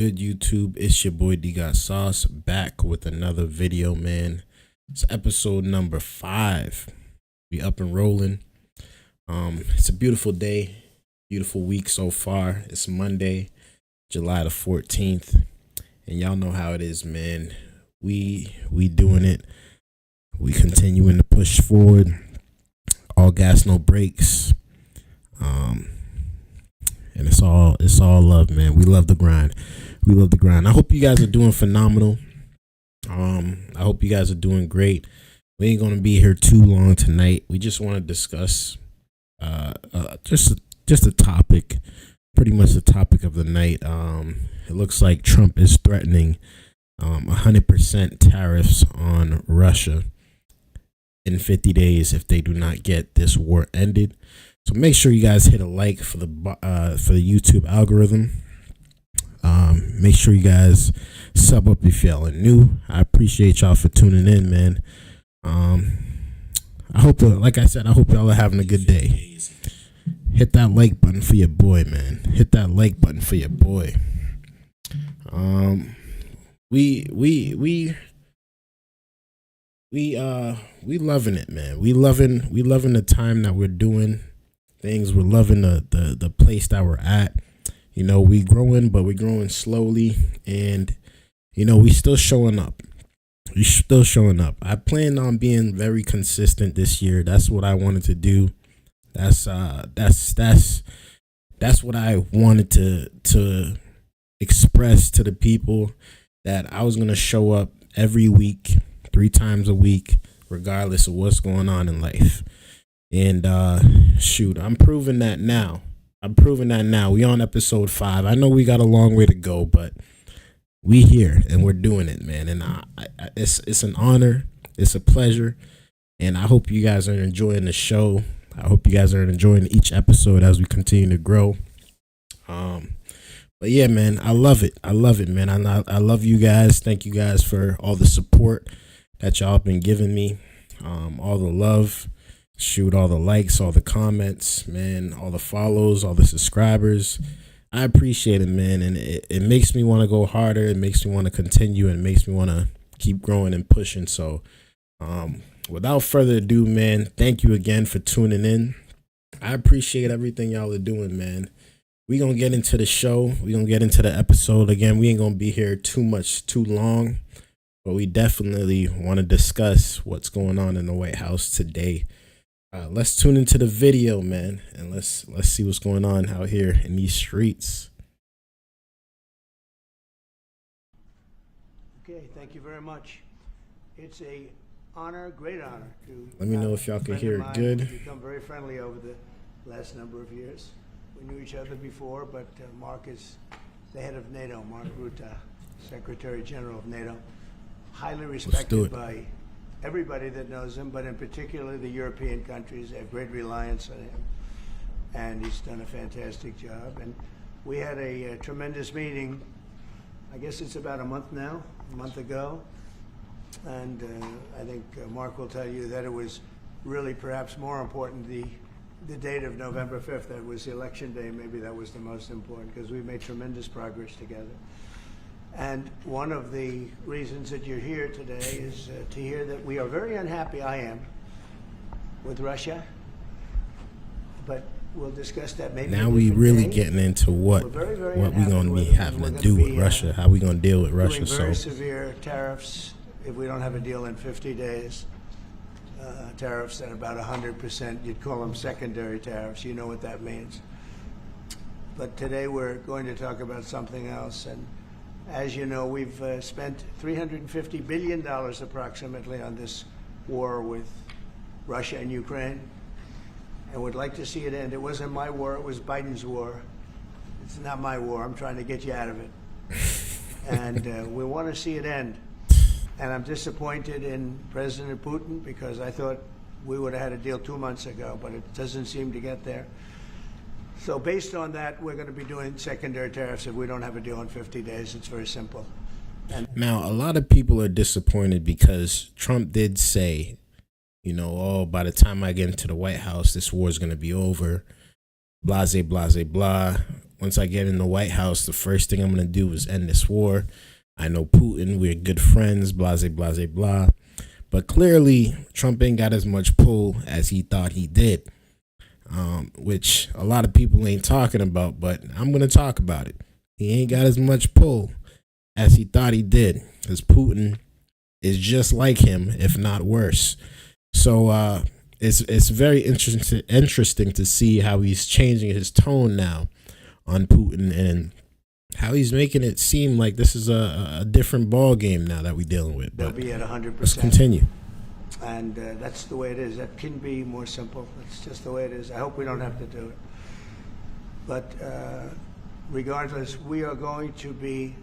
Good YouTube, it's your boy Dgotsauce back with another video, man. It's episode number 5. We up and rolling. It's a beautiful day, beautiful week so far. It's Monday, July the 14th, and y'all know how it is, man. We doing it. We continuing to push forward. All gas, no brakes. And it's all love, man. We love the grind. I hope you guys are doing phenomenal. I hope you guys are doing great. We ain't gonna be here too long tonight. We just want to discuss just a topic, pretty much the topic of the night. It looks like Trump is threatening 100% tariffs on Russia in 50 days if they do not get this war ended. So make sure you guys hit a like for the YouTube algorithm. Make sure you guys sub up if y'all are new. I appreciate y'all for tuning in, man. I hope, like I said, I hope y'all are having a good day. Hit that like button for your boy, man. Hit that like button for your boy. We loving it, man. We loving the time that we're doing things. We're loving the place that we're at. You know, we growing, but we're growing slowly, and you know, we still showing up. I plan on being very consistent this year. That's what I wanted to do. That's what I wanted to express to the people, that I was gonna show up every week, 3 times a week, regardless of what's going on in life. And shoot, I'm proving that now. We on episode 5. I know we got a long way to go, but we here and we're doing it, man. And it's an honor, it's a pleasure, and I hope you guys are enjoying the show. I hope you guys are enjoying each episode as we continue to grow. But yeah, man, I love it, man. I love you guys. Thank you guys for all the support that y'all been giving me, all the love. Shoot, all the likes, all the comments, man, all the follows, all the subscribers. I appreciate it, man. And it makes me want to go harder. It makes me want to continue, and it makes me want to keep growing and pushing. So without further ado, man, thank you again for tuning in. I appreciate everything y'all are doing, man. We gonna get into the show. We gonna get into the episode. Again, we ain't gonna be here too long, but we definitely want to discuss what's going on in the White House today. Let's tune into the video, man, and let's see what's going on out here in these streets. Okay, thank you very much. It's a great honor to. Let me know if y'all can hear it good. We've become very friendly over the last number of years. We knew each other before, but Mark is the head of NATO. Mark Rutte, Secretary General of NATO, highly respected by everybody that knows him, but in particular the European countries have great reliance on him, and he's done a fantastic job. And we had a tremendous meeting, I guess it's about a month ago, and I think Mark will tell you that it was really perhaps more important the date of November 5th. That was the election day. Maybe that was the most important, because we made tremendous progress together. And one of the reasons that you're here today is to hear that we are very unhappy, I am, with Russia. But we'll discuss that maybe. Now we really getting into what we're going to be having to do with Russia, how we going to deal with Russia. Very severe tariffs if we don't have a deal in 50 days. Tariffs at about 100%. You'd call them secondary tariffs. You know what that means. But today we're going to talk about something else. And as you know, we've spent $350 billion approximately on this war with Russia and Ukraine, and would like to see it end. It wasn't my war, it was Biden's war. It's not my war. I'm trying to get you out of it. And we want to see it end. And I'm disappointed in President Putin, because I thought we would have had a deal 2 months ago, but it doesn't seem to get there. So based on that, we're going to be doing secondary tariffs if we don't have a deal in 50 days. It's very simple. And now, a lot of people are disappointed because Trump did say, you know, oh, by the time I get into the White House, this war is going to be over. blase, blase, blah. Once I get in the White House, the first thing I'm going to do is end this war. I know Putin, we're good friends, blase, blase, blah. But clearly, Trump ain't got as much pull as he thought he did, which a lot of people ain't talking about, but I'm going to talk about it. He ain't got as much pull as he thought he did, because Putin is just like him, if not worse. So it's very interesting to see how he's changing his tone now on Putin, and how he's making it seem like this is a different ball game now that we're dealing with. They'll be at 100%. Let's continue. And that's the way it is. That can be more simple. It's just the way it is. I hope we don't have to do it. But regardless, we are going to be,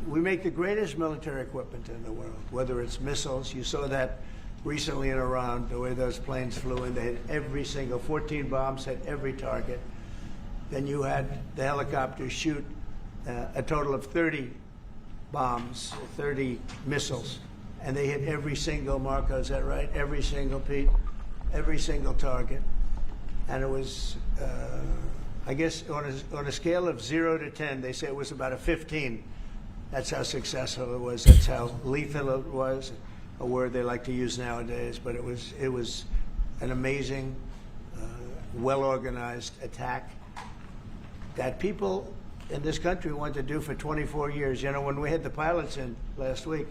we make the greatest military equipment in the world, whether it's missiles. You saw that recently in Iran, the way those planes flew in. They hit every single, 14 bombs hit every target. Then you had the helicopters shoot a total of 30 bombs, 30 missiles, and they hit every single, Marco, is that right? Every single, Pete? Every single target. And it was, I guess, on a scale of 0 to 10, they say it was about a 15. That's how successful it was. That's how lethal it was, a word they like to use nowadays. But it was an amazing, well-organized attack that people in this country want to do for 24 years. You know, when we had the pilots in last week,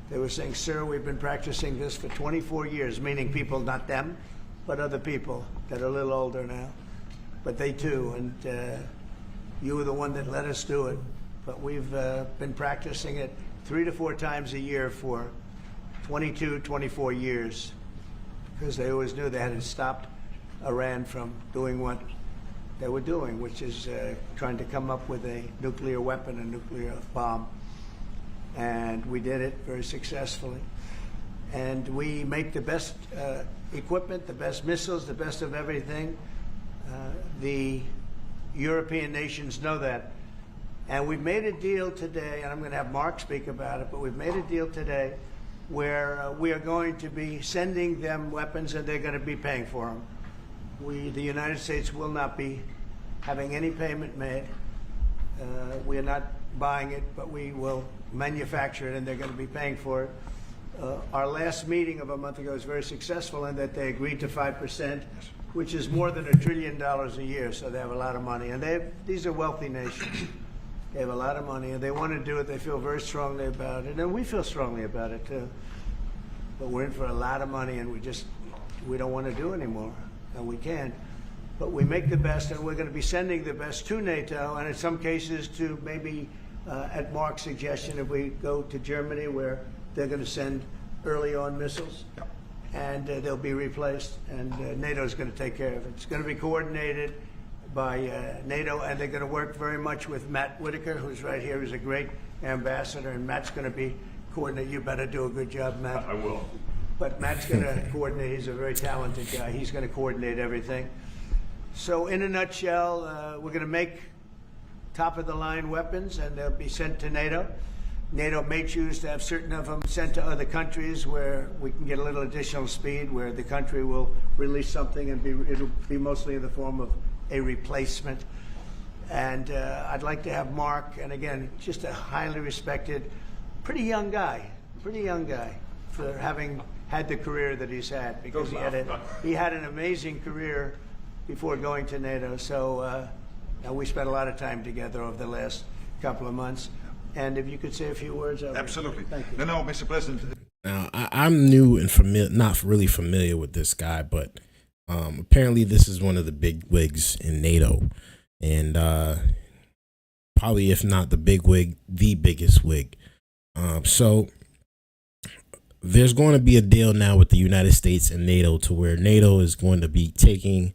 they were saying, sir, we've been practicing this for 24 years, meaning people, not them, but other people that are a little older now. But they too, and you were the one that let us do it. But we've been practicing it 3 to 4 times a year for 22, 24 years, because they always knew they had to stop Iran from doing what they were doing, which is trying to come up with a nuclear weapon, a nuclear bomb. And we did it very successfully. And we make the best equipment, the best missiles, the best of everything. The European nations know that. And we've made a deal today, and I'm going to have Mark speak about it, but we've made a deal today where we are going to be sending them weapons, and they're going to be paying for them. The United States will not be having any payment made. We are not buying it, but we will manufacture it, and they're going to be paying for it. Our last meeting of a month ago was very successful in that they agreed to 5%, which is more than $1 trillion a year, so they have a lot of money. And these are wealthy nations. They have a lot of money, and they want to do it. They feel very strongly about it, and we feel strongly about it, too. But we're in for a lot of money, and we don't want to do anymore. And we can, but we make the best, and we're going to be sending the best to NATO, and in some cases to maybe, at Mark's suggestion, if we go to Germany, where they're going to send early on missiles, and they'll be replaced, and NATO is going to take care of it. It's going to be coordinated by NATO, and they're going to work very much with Matt Whitaker, who's right here, who's a great ambassador, and Matt's going to be coordinated. You better do a good job, Matt. I will. But Matt's going to coordinate. He's a very talented guy. He's going to coordinate everything. So in a nutshell, we're going to make top-of-the-line weapons, and they'll be sent to NATO. NATO may choose to have certain of them sent to other countries where we can get a little additional speed, where the country will release something, and it'll be mostly in the form of a replacement. And I'd like to have Mark, and again, just a highly respected, pretty young guy, for having had the career that he's had, because he had an amazing career before going to NATO. So we spent a lot of time together over the last couple of months. And if you could say a few words. Absolutely. Thank you. No, Mr. President. Now, I'm new and not really familiar with this guy, but apparently this is one of the big wigs in NATO. And probably, if not the big wig, the biggest wig. So there's going to be a deal now with the United States and NATO, to where NATO is going to be taking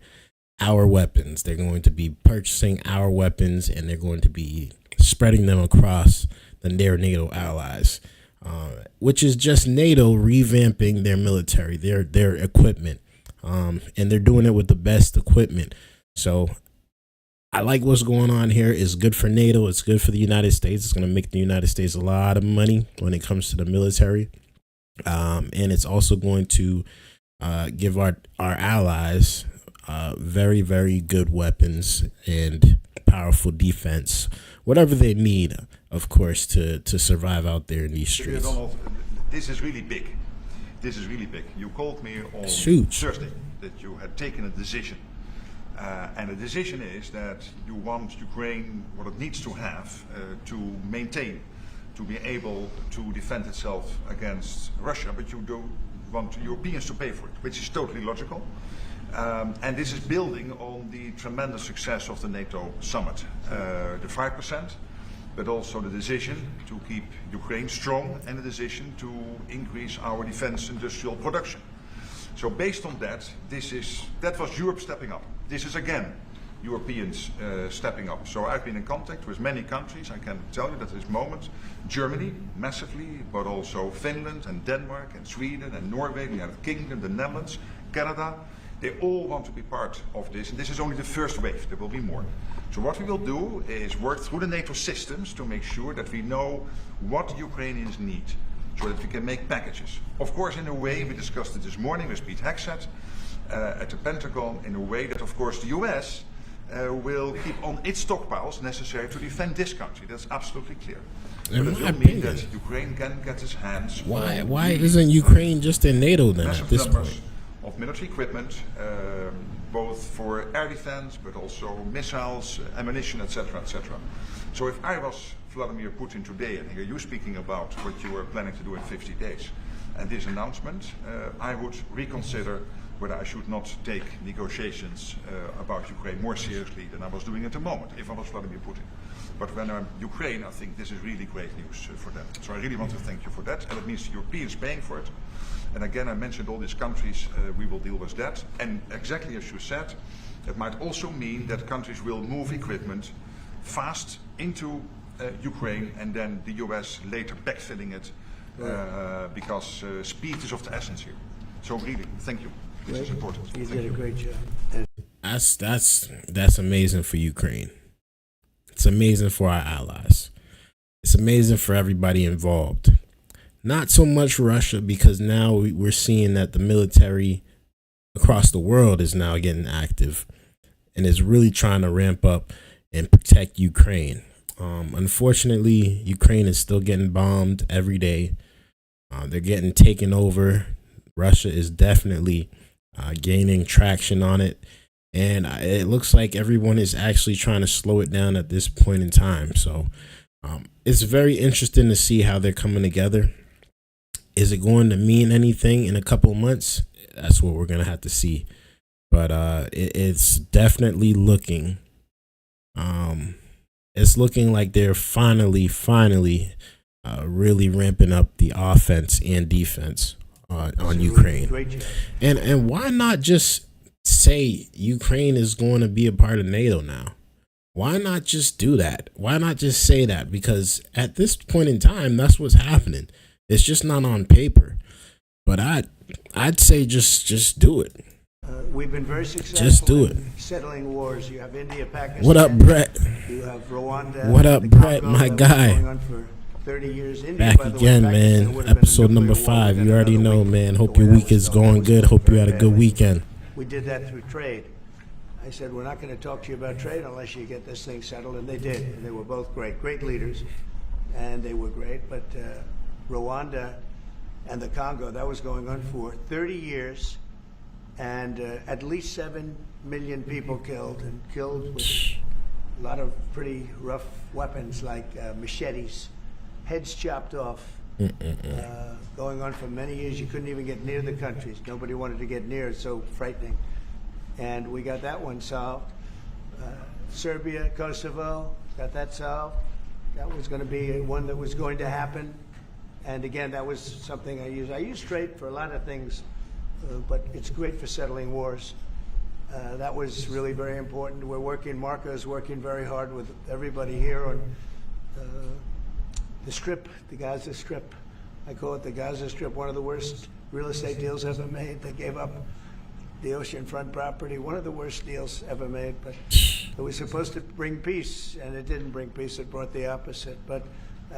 our weapons. They're going to be purchasing our weapons, and they're going to be spreading them across their NATO allies, which is just NATO revamping their military, their equipment, and they're doing it with the best equipment. So I like what's going on here. It's good for NATO. It's good for the United States. It's going to make the United States a lot of money when it comes to the military. And it's also going to give our allies very, very good weapons and powerful defense, whatever they need, of course, to survive out there in these streets. Donald, this is really big. This is really big. You called me on Thursday that you had taken a decision. And the decision is that you want Ukraine what it needs to have to maintain, to be able to defend itself against Russia, but you do want Europeans to pay for it, which is totally logical. And this is building on the tremendous success of the NATO summit, the 5%, but also the decision to keep Ukraine strong and the decision to increase our defense industrial production. So based on that, that was Europe stepping up. This is again Europeans stepping up. So I've been in contact with many countries. I can tell you that at this moment, Germany massively, but also Finland and Denmark and Sweden and Norway, the United Kingdom, the Netherlands, Canada, they all want to be part of this. And this is only the first wave. There will be more. So what we will do is work through the NATO systems to make sure that we know what the Ukrainians need, so that we can make packages. Of course, in a way, we discussed it this morning with Pete Hegseth at the Pentagon, in a way that, of course, the US will keep on its stockpiles necessary to defend this country. That's absolutely clear. But it will mean that Ukraine can get its hands on... Why isn't Ukraine just in NATO then at this point? Of military equipment, both for air defense, but also missiles, ammunition, etc., etc. So if I was Vladimir Putin today and hear you speaking about what you are planning to do in 50 days and this announcement, I would reconsider whether I should not take negotiations about Ukraine more seriously than I was doing at the moment, if I was Vladimir Putin. But when I'm Ukraine, I think this is really great news for them. So I really want to thank you for that, and it means the Europeans paying for it. And again, I mentioned all these countries, we will deal with that. And exactly as you said, it might also mean that countries will move equipment fast into Ukraine, and then the US later backfilling it, because speed is of the essence here. So really, thank you. This is important. You did a great job. That's amazing for Ukraine. It's amazing for our allies. It's amazing for everybody involved. Not so much Russia, because now we're seeing that the military across the world is now getting active and is really trying to ramp up and protect Ukraine. Unfortunately, Ukraine is still getting bombed every day. They're getting taken over. Russia is definitely gaining traction on it. And it looks like everyone is actually trying to slow it down at this point in time. So it's very interesting to see how they're coming together. Is it going to mean anything in a couple of months? That's what we're going to have to see. But it's definitely looking, it's looking like they're finally really ramping up the offense and defense on Ukraine. And why not just say Ukraine is going to be a part of NATO now? Why not just do that? Why not just say that? Because at this point in time, that's what's happening. It's just not on paper. But I'd say just do it. We've been very successful just do it. Settling wars. You have India, Pakistan. What up, Brett? You have Rwanda. What up, Brett, my guy? Going on for 30 years. India, Back by the again, way, man. Episode number 5. You already know, man. Hope your week is going good. Hope you had a good weekend. We did that through trade. I said, we're not going to talk to you about trade unless you get this thing settled. And they did. And they were both great leaders. And they were great. But Rwanda and the Congo, that was going on for 30 years. And at least 7 million people killed with a lot of pretty rough weapons like machetes, heads chopped off, going on for many years. You couldn't even get near the countries. Nobody wanted to get near. It's so frightening. And we got that one solved. Serbia, Kosovo, got that solved. That was going to be one that was going to happen. And again, that was something I use. I use trade for a lot of things, but it's great for settling wars. That was really very important. We're working, Marco's working very hard with everybody here on the Strip, the Gaza Strip. I call it the Gaza Strip, one of the worst real estate deals ever made. They gave up the oceanfront property, one of the worst deals ever made. But it was supposed to bring peace, and it didn't bring peace. It brought the opposite. But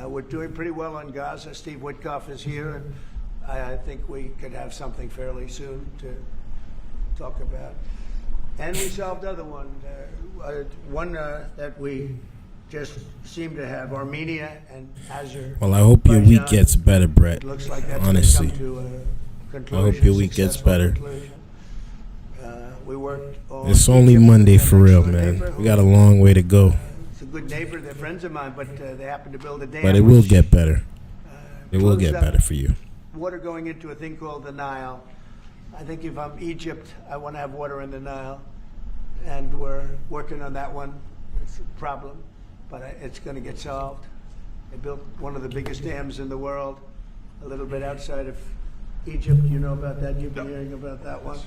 we're doing pretty well on Gaza. Steve Witkoff is here, and I think we could have something fairly soon to talk about. And we solved other one. One that we just seem to have, Armenia and Azerbaijan. Well, I hope your week gets better, Brett. It looks like that's honestly, come to a conclusion, I hope your week gets better. We worked on It's only Monday for real, man. We got a long way to go. It's a good neighbor. They're friends of mine, but they happen to build a dam. But it will get better. It will get better for you. Water going into a thing called the Nile. I think if I'm Egypt, I want to have water in the Nile, and we're working on that one. It's a problem, but it's going to get solved. They built one of the biggest dams in the world, a little bit outside of Egypt. You know about that? You've been hearing about that one.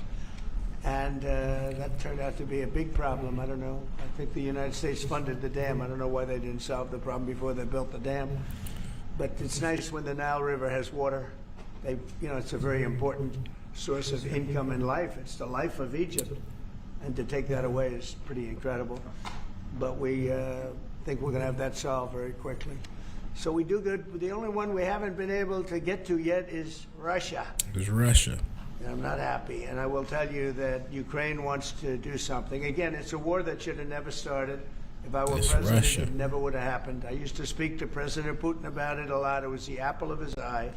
And that turned out to be a big problem. I don't know. I think the United States funded the dam. I don't know why they didn't solve the problem before they built the dam. But it's nice when the Nile River has water. It's a very important source of income and life. It's the life of Egypt. And to take that away is pretty incredible. But we think we're going to have that solved very quickly. So we do good. The only one we haven't been able to get to yet is Russia. It's Russia. I'm not happy, and I will tell you that Ukraine wants to do something. Again, it's a war that should have never started. If I were president, Russia. it never would have happened. I used to speak to President Putin about it a lot. It was the apple of his eye.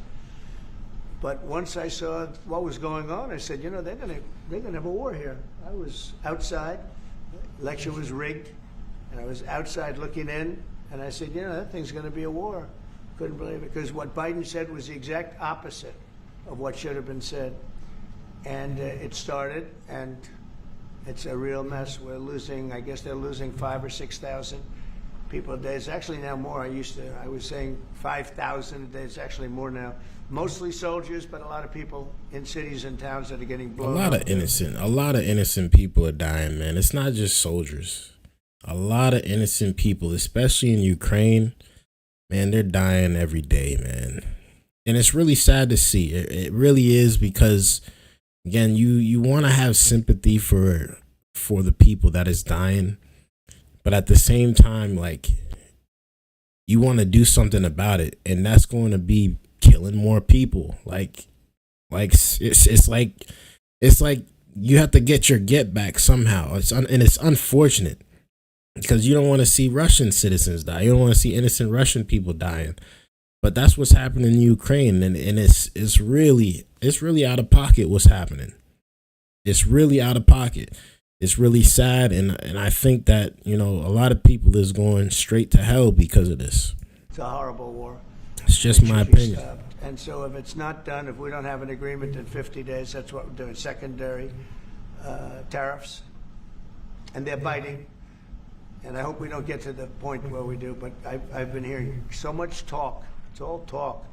But once I saw what was going on, I said, they're gonna have a war here. I was outside. The election was rigged, and I was outside looking in, and I said, that thing's going to be a war. Couldn't believe it, because what Biden said was the exact opposite of what should have been said. And it started, and it's a real mess. We're losing, I guess they're losing 5,000 or 6,000 people a day. It's actually now more. I was saying 5,000 a day. It's actually more now. Mostly soldiers, but a lot of people in cities and towns that are getting blown up. A lot of innocent people are dying, man. It's not just soldiers. A lot of innocent people, especially in Ukraine, man, they're dying every day, man. And it's really sad to see. It really is, because again, you want to have sympathy for the people that is dying, but at the same time, like, you want to do something about it, and that's going to be killing more people. Like it's like you have to get your get back somehow. And it's unfortunate, because you don't want to see Russian citizens die. You don't want to see innocent Russian people dying. But that's what's happening in Ukraine, and it's really out of pocket what's happening. It's really out of pocket. It's really sad, and I think that, a lot of people is going straight to hell because of this. It's a horrible war. It's just my opinion. And so if it's not done, if we don't have an agreement in 50 days, that's what we're doing. Secondary tariffs, and they're biting. And I hope we don't get to the point where we do. But I've been hearing so much talk. It's all talk.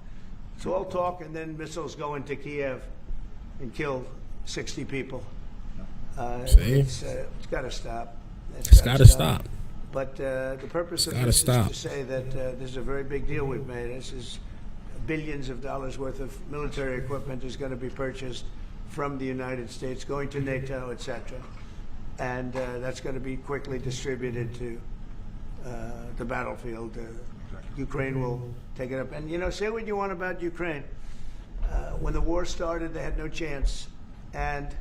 It's all talk, and then missiles go into Kiev and kill 60 people. It's got to stop. It's got to stop. But the purpose of this is to say that this is a very big deal we've made. This is billions of dollars worth of military equipment is going to be purchased from the United States, going to NATO, etc. And that's going to be quickly distributed to the battlefield. Ukraine will take it up. And, say what you want about Ukraine. When the war started, they had no chance. And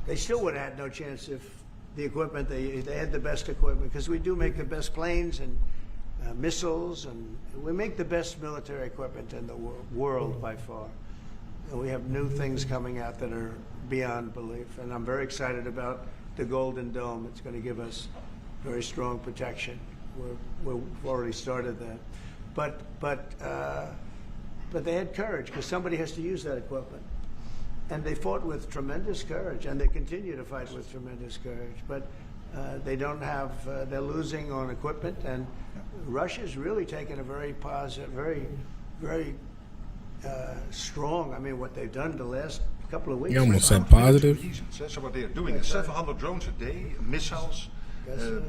they still would have had no chance if the equipment, they had the best equipment, because we do make the best planes and missiles, and we make the best military equipment in the world by far. And we have new things coming out that are beyond belief. And I'm very excited about the Golden Dome. It's going to give us very strong protection. We've already started that. But they had courage, because somebody has to use that equipment. And they fought with tremendous courage, and they continue to fight with tremendous courage. But they don't have, they're losing on equipment, and Russia's really taken a very positive, very strong, what they've done the last couple of weeks. You almost said positive. So what they're doing is 700 drones a day, missiles,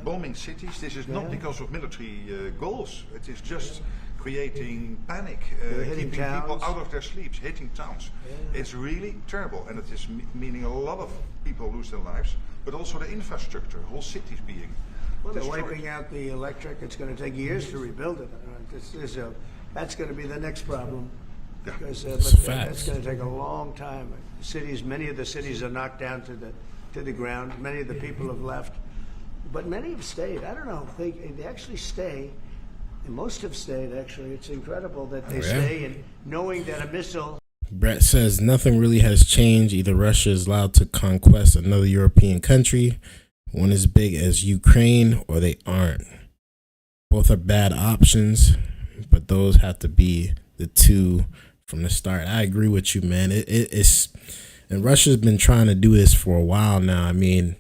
bombing cities. This is not because of military goals. It is just creating panic, keeping people out of their sleeps, hitting towns. Yeah. It's really terrible, and it is meaning a lot of people lose their lives, but also the infrastructure, whole cities being they're wiping out the electric. It's going to take years to rebuild it. That's going to be the next problem, because that's going to take a long time. Many of the cities are knocked down to to the ground. Many of the people have left, but many have stayed. I don't know. They actually stay. And most have stayed, actually. It's incredible that they stay, and knowing that a missile... Brett says nothing really has changed. Either Russia is allowed to conquest another European country, one as big as Ukraine, or they aren't. Both are bad options, but those have to be the two from the start. I agree with you, man. It's and Russia's been trying to do this for a while now. I mean,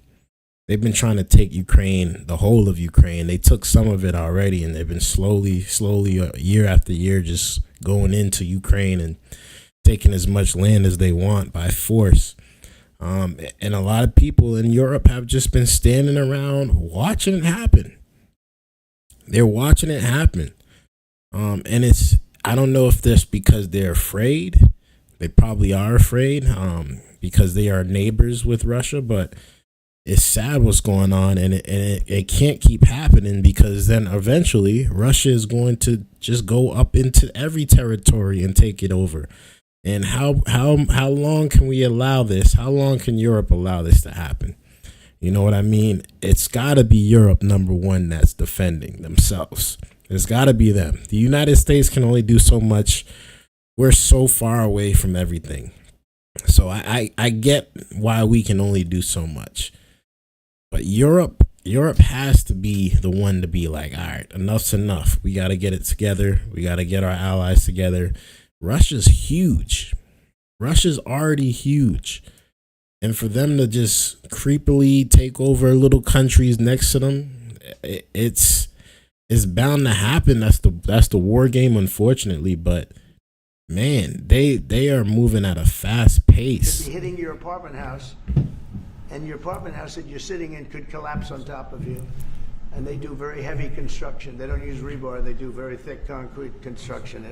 they've been trying to take Ukraine, the whole of Ukraine. They took some of it already, and they've been slowly, year after year, just going into Ukraine and taking as much land as they want by force. And a lot of people in Europe have just been standing around watching it happen. They're watching it happen. And I don't know if that's because they're afraid. They probably are afraid because they are neighbors with Russia, but it's sad what's going on, and it can't keep happening, because then eventually Russia is going to just go up into every territory and take it over. And how long can we allow this? How long can Europe allow this to happen? You know what I mean? It's got to be Europe, number one, that's defending themselves. It's got to be them. The United States can only do so much. We're so far away from everything. So I get why we can only do so much. But Europe has to be the one to be like, all right, enough's enough. We got to get it together. We got to get our allies together. Russia's huge. Russia's already huge. And for them to just creepily take over little countries next to them, it's bound to happen. That's the war game, unfortunately. But man, they are moving at a fast pace. Hitting your apartment house, and your apartment house that you're sitting in could collapse on top of you. And they do very heavy construction. They don't use rebar. They do very thick concrete construction.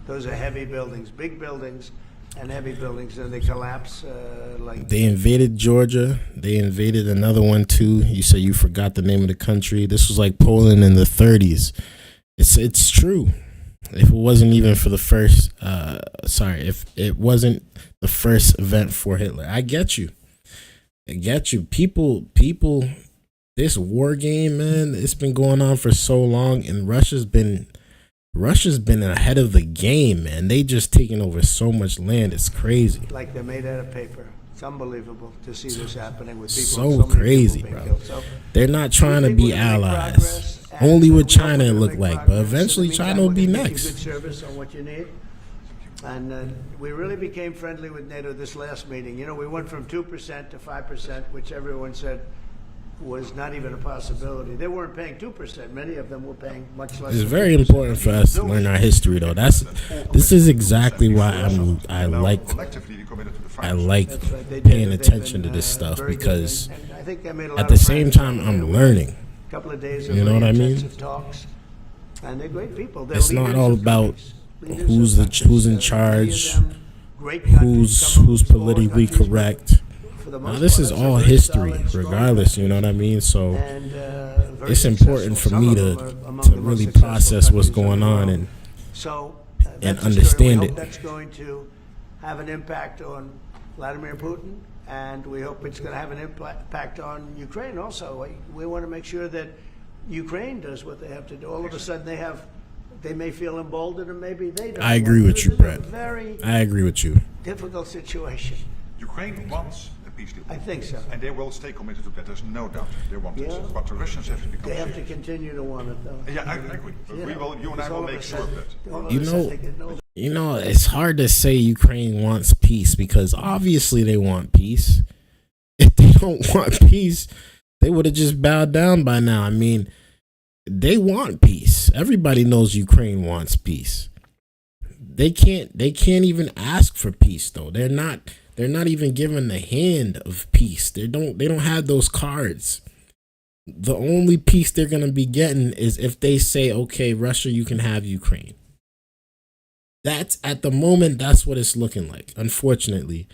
Those are heavy buildings, big buildings, and heavy buildings, and they collapse like... They invaded Georgia. They invaded another one, too. You say you forgot the name of the country. This was like Poland in the 30s. It's true. If it wasn't even for the first... if it wasn't the first event for Hitler. I get you. People... This war game, man, it's been going on for so long, and Russia's been ahead of the game, man. They just taking over so much land. It's crazy. Like they're made out of paper. It's unbelievable to see this happening with people. So crazy, bro. So they're not trying to be allies. Only with China it look like, but eventually China will be next. Good service on what you need. And we really became friendly with NATO this last meeting. You know, we went from 2% to 5%, which everyone said was not even a possibility. They weren't paying 2%. Many of them were paying much less. It's very important for us to learn our history, though. This is exactly why I like paying attention to this stuff, because at the same time I'm learning. You know what I mean? And they're great people. It's not all about who's in charge, who's politically correct. Now, this is all history, regardless, you know what I mean? So it's important for me to really process what's going on and understand it. That's going to have an impact on Vladimir Putin, and we hope it's going to have an impact on Ukraine also. We want to make sure that Ukraine does what they have to do. All of a sudden they may feel emboldened, and maybe they don't. I agree with you, Brett. I agree with you. Difficult situation. Ukraine wants peace deal. I think so. And they will stay committed to that. There's no doubt they want it. But the Russians have to become They have to continue to want it, though. Yeah, I agree. But you and I will make sure of that. You know, it's hard to say Ukraine wants peace, because obviously they want peace. If they don't want peace, they would have just bowed down by now. I mean, they want peace. Everybody knows Ukraine wants peace. They can't even ask for peace, though. They're not even given the hand of peace. They don't have those cards. The only peace they're going to be getting is if they say, okay, Russia, you can have Ukraine. That's at the moment, that's what it's looking like, unfortunately.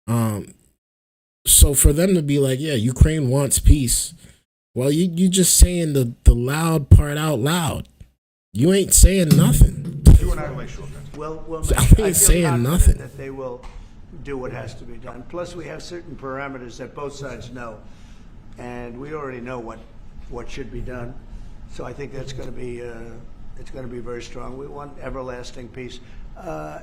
So for them to be like, yeah, Ukraine wants peace. Well, you just saying the loud part out loud. You ain't saying nothing. You and I will make sure of that. Well, I ain't saying nothing. That they will do what has to be done. Plus, we have certain parameters that both sides know, and we already know what should be done. So I think that's going to be it's going to be very strong. We want everlasting peace.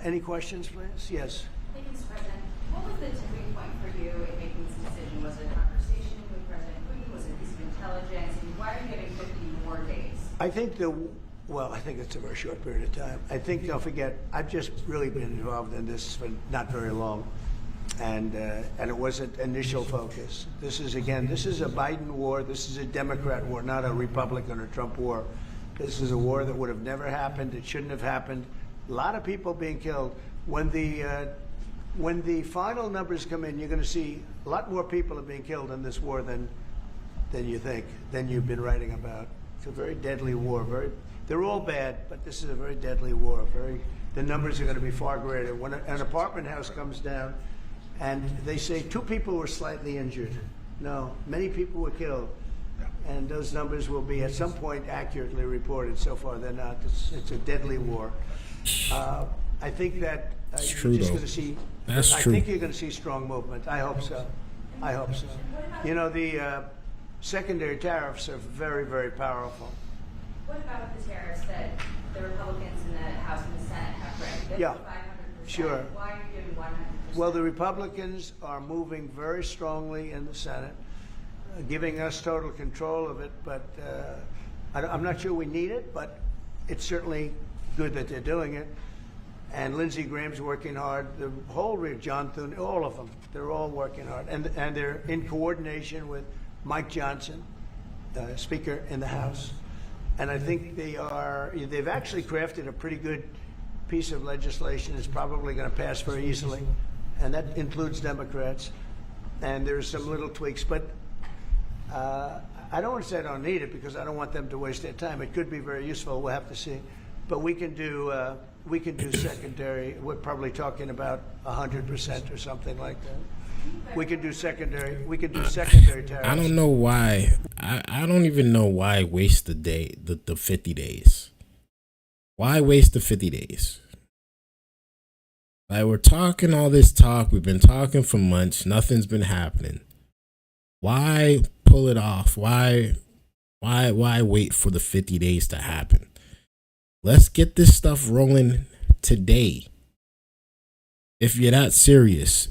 Any questions, please? Yes. Thank you, Mr. President. What was the tipping point for you in making this decision? Was it a conversation with President Putin? Was it a piece of intelligence? And why are you giving 50 more days? I think I think it's a very short period of time. I think, don't forget, I've just really been involved in this for not very long, and it wasn't initial focus. This is a Biden war. This is a Democrat war, not a Republican or Trump war. This is a war that would have never happened. It shouldn't have happened. A lot of people being killed. When the final numbers come in, you're going to see a lot more people are being killed in this war than you think, than you've been writing about. It's a very deadly war. They're all bad, but this is a very deadly war. The numbers are going to be far greater. When an apartment house comes down, and they say 2 people were slightly injured. No, many people were killed, and those numbers will be at some point accurately reported. So far, they're not. It's a deadly war. I think that you're just going to see. That's I true. think you're going to see strong movement. I hope so. I hope so. You know, the secondary tariffs are very, very powerful. What about the tariffs that the Republicans in the House and the Senate have read? Yeah, 500%. sure. Why are you giving 100%? Well, the Republicans are moving very strongly in the Senate, giving us total control of it, but I'm not sure we need it, but it's certainly good that they're doing it. And Lindsey Graham's working hard. The whole John Thune, all of them, they're all working hard. And they're in coordination with Mike Johnson, Speaker in the House. And I think they've actually crafted a pretty good piece of legislation. It's probably going to pass very easily. And that includes Democrats. And there's some little tweaks. But I don't want to say I don't need it because I don't want them to waste their time. It could be very useful. We'll have to see. But we can do secondary. We're probably talking about 100% or something like that. We can do secondary tariffs. I don't know why. I don't even know why waste the 50 days. Why waste the 50 days? Like, we're talking all this talk. We've been talking for months. Nothing's been happening. Why pull it off? Why wait for the 50 days to happen? Let's get this stuff rolling today. If you're that serious.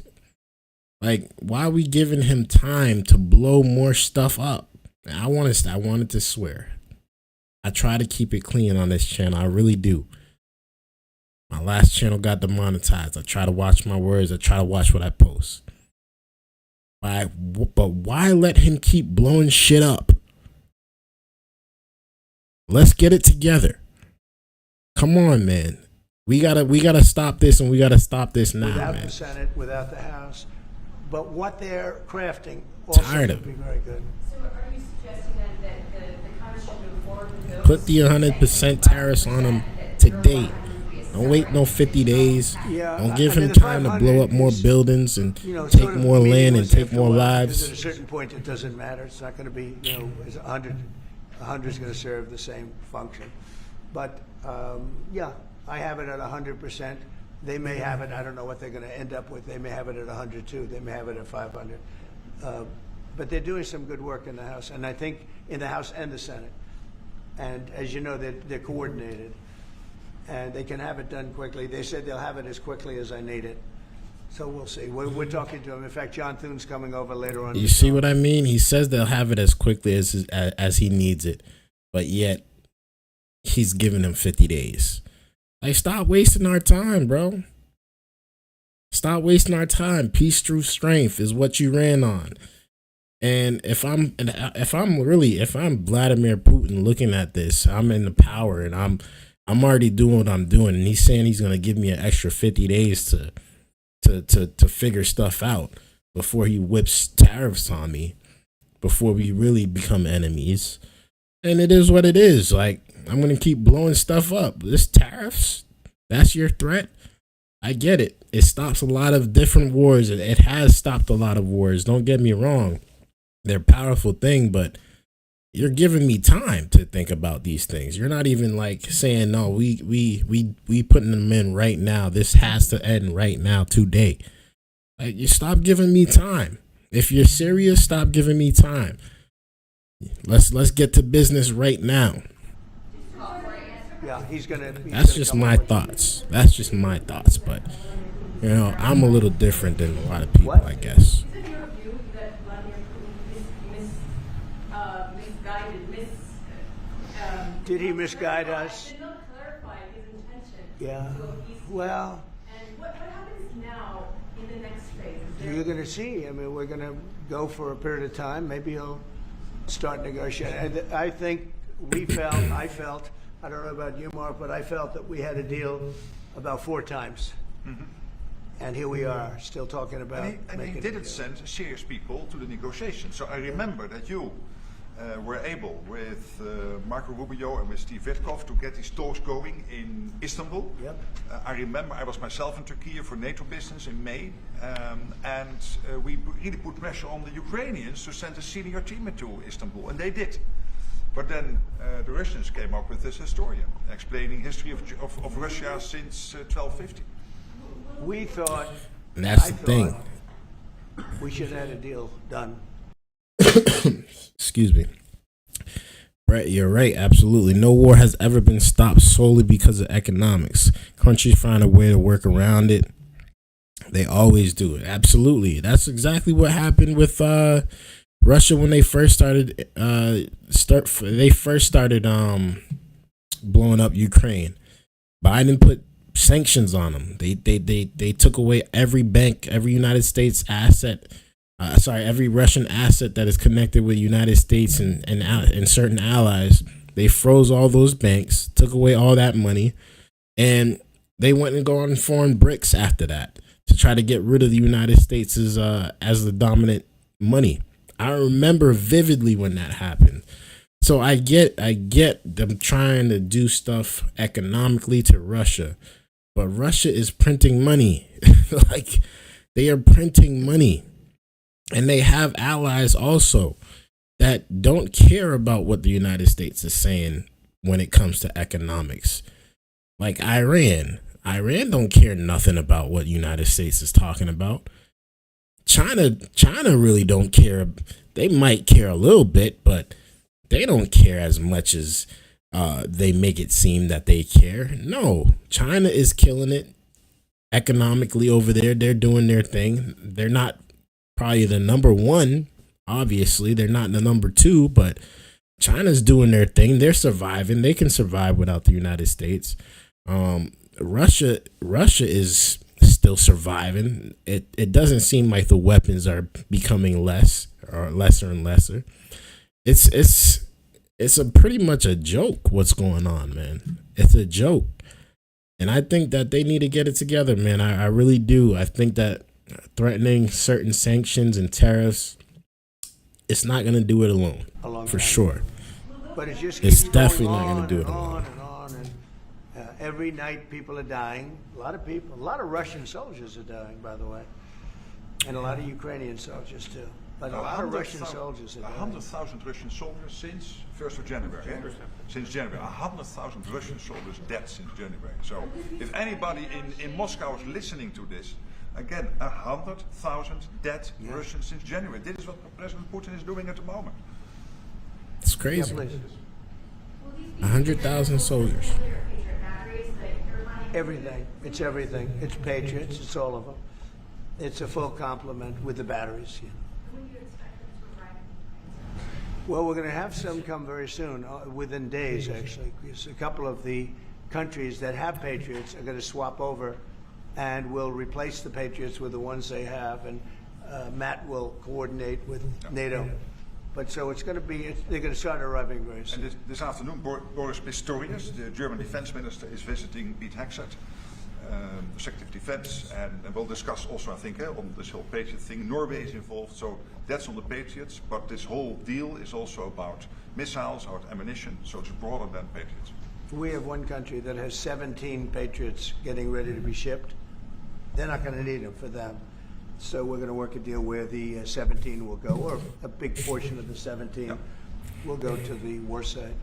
Like, why are we giving him time to blow more stuff up? I wanted to swear. I try to keep it clean on this channel. I really do. My last channel got demonetized. I try to watch my words. I try to watch what I post. But why let him keep blowing shit up? Let's get it together. Come on, man. We gotta stop this, and we gotta stop this now, without man. the Senate, without the House. But what they're crafting also would be very good. So are you suggesting then that the Congress should move forward with those? Put the 100% tariffs on them today. Don't wait no 50 days. Yeah, Don't give I mean, him the time to blow up 500 more is, buildings and sort take of more land and meaningless take after a more while, lives. because at a certain point, it doesn't matter. It's not going to be, is 100. 100 is going to serve the same function. But yeah, I have it at 100%. They may have it. I don't know what they're going to end up with. They may have it at 100 too. They may have it at 500. But they're doing some good work in the House, and I think in the House and the Senate. And as you know, they're coordinated, and they can have it done quickly. They said they'll have it as quickly as I need it. So we'll see. We're talking to him. In fact, John Thune's coming over later on. You see what I mean? He says they'll have it as quickly as he needs it, but yet he's giving them 50 days. Like, stop wasting our time, bro. Stop wasting our time. Peace through strength is what you ran on. And if I'm Vladimir Putin looking at this, I'm in the power, and I'm already doing what I'm doing, and he's saying he's gonna give me an extra 50 days to figure stuff out before he whips tariffs on me, before we really become enemies. And it is what it is. Like, I'm gonna keep blowing stuff up. This tariffs, that's your threat. I get it. It stops a lot of different wars. It has stopped a lot of wars. Don't get me wrong. They're a powerful thing, but you're giving me time to think about these things. You're not even like saying, no, we putting them in right now. This has to end right now, today. Like, you stop giving me time. If you're serious, stop giving me time. Let's get to business right now. Yeah, That's just my thoughts. That's just my thoughts. But you know, I'm a little different than a lot of people, I guess. Is it your view that Vladimir Putin misguided, did he misguide us? did not clarify his intention? Yeah. to appease you? Well, And what happens now in the next phase? you're going to see. I mean, we're going to go for a period of time. Maybe he'll start negotiating. I think I felt, I don't know about you, Mark, but I felt that we had a deal about 4 times. Mm-hmm. And here we are, still talking about And he didn't send serious people to the negotiations. So I remember that you were able, with Marco Rubio and with Steve Witkoff, to get these talks going in Istanbul. Yep. I remember I was myself in Turkey for NATO business in May, and we really put pressure on the Ukrainians to send a senior team into Istanbul, and they did. But then the Russians came up with this historian explaining history of Russia since 1250. We thought, And that's the thing. we should have had a deal done. Excuse me. Brett, you're right. Absolutely. No war has ever been stopped solely because of economics. Countries find a way to work around it. They always do it. Absolutely. That's exactly what happened with Russia when they first started blowing up Ukraine. Biden put sanctions on them. They took away every bank, every United States asset. Every Russian asset that is connected with United States and certain allies. They froze all those banks, took away all that money, and they went and go and formed BRICS after that to try to get rid of the United States as the dominant money. I remember vividly when that happened. So I get them trying to do stuff economically to Russia, but Russia is printing money. Like, they are printing money. And they have allies also that don't care about what the United States is saying when it comes to economics. Like Iran. Iran don't care nothing about what the United States is talking about. China really don't care. They might care a little bit, but they don't care as much as they make it seem that they care. No, China is killing it economically over there. They're doing their thing. They're not probably the number one. Obviously, they're not the number 2, but China's doing their thing. They're surviving. They can survive without the United States. Russia is still surviving. It doesn't seem like the weapons are becoming lesser and lesser. It's a pretty much a joke what's going on, man. It's a joke. And I think that they need to get it together, man. I really do. I think that threatening certain sanctions and tariffs, it's not going to do it alone, for sure. But it just It's keeps definitely going not going to do it on alone. and on and on. Every night people are dying. A lot of Russian soldiers are dying, by the way. And a lot of Ukrainian soldiers too. But a lot of Russian soldiers are dying. 100,000 Russian soldiers since 1st of January. Since January. 100,000 Russian soldiers dead since January. So if anybody in Moscow is listening to this, again, 100,000 dead Russians since January. This is what President Putin is doing at the moment. It's crazy. Yeah, please. 100,000 soldiers. Everything. It's everything. It's Patriots. It's all of them. It's a full complement with the batteries. Yeah. When do you expect them to arrive? Well, we're going to have some come very soon, within days, actually. Because a couple of the countries that have Patriots are going to swap over and will replace the Patriots with the ones they have. And Matt will coordinate with NATO. But so it's going to be, they're going to start arriving very soon. And this afternoon, Boris Pistorius, the German defense minister, is visiting Pete Hegseth, the Secretary of Defense, and we'll discuss also, I think, on this whole Patriot thing. Norway is involved, so that's on the Patriots, but this whole deal is also about missiles, about ammunition, so it's broader than Patriots. We have one country that has 17 Patriots getting ready to be shipped. They're not going to need them for them. So we're going to work a deal where the 17 will go, or a big portion of the 17 will go to the war side.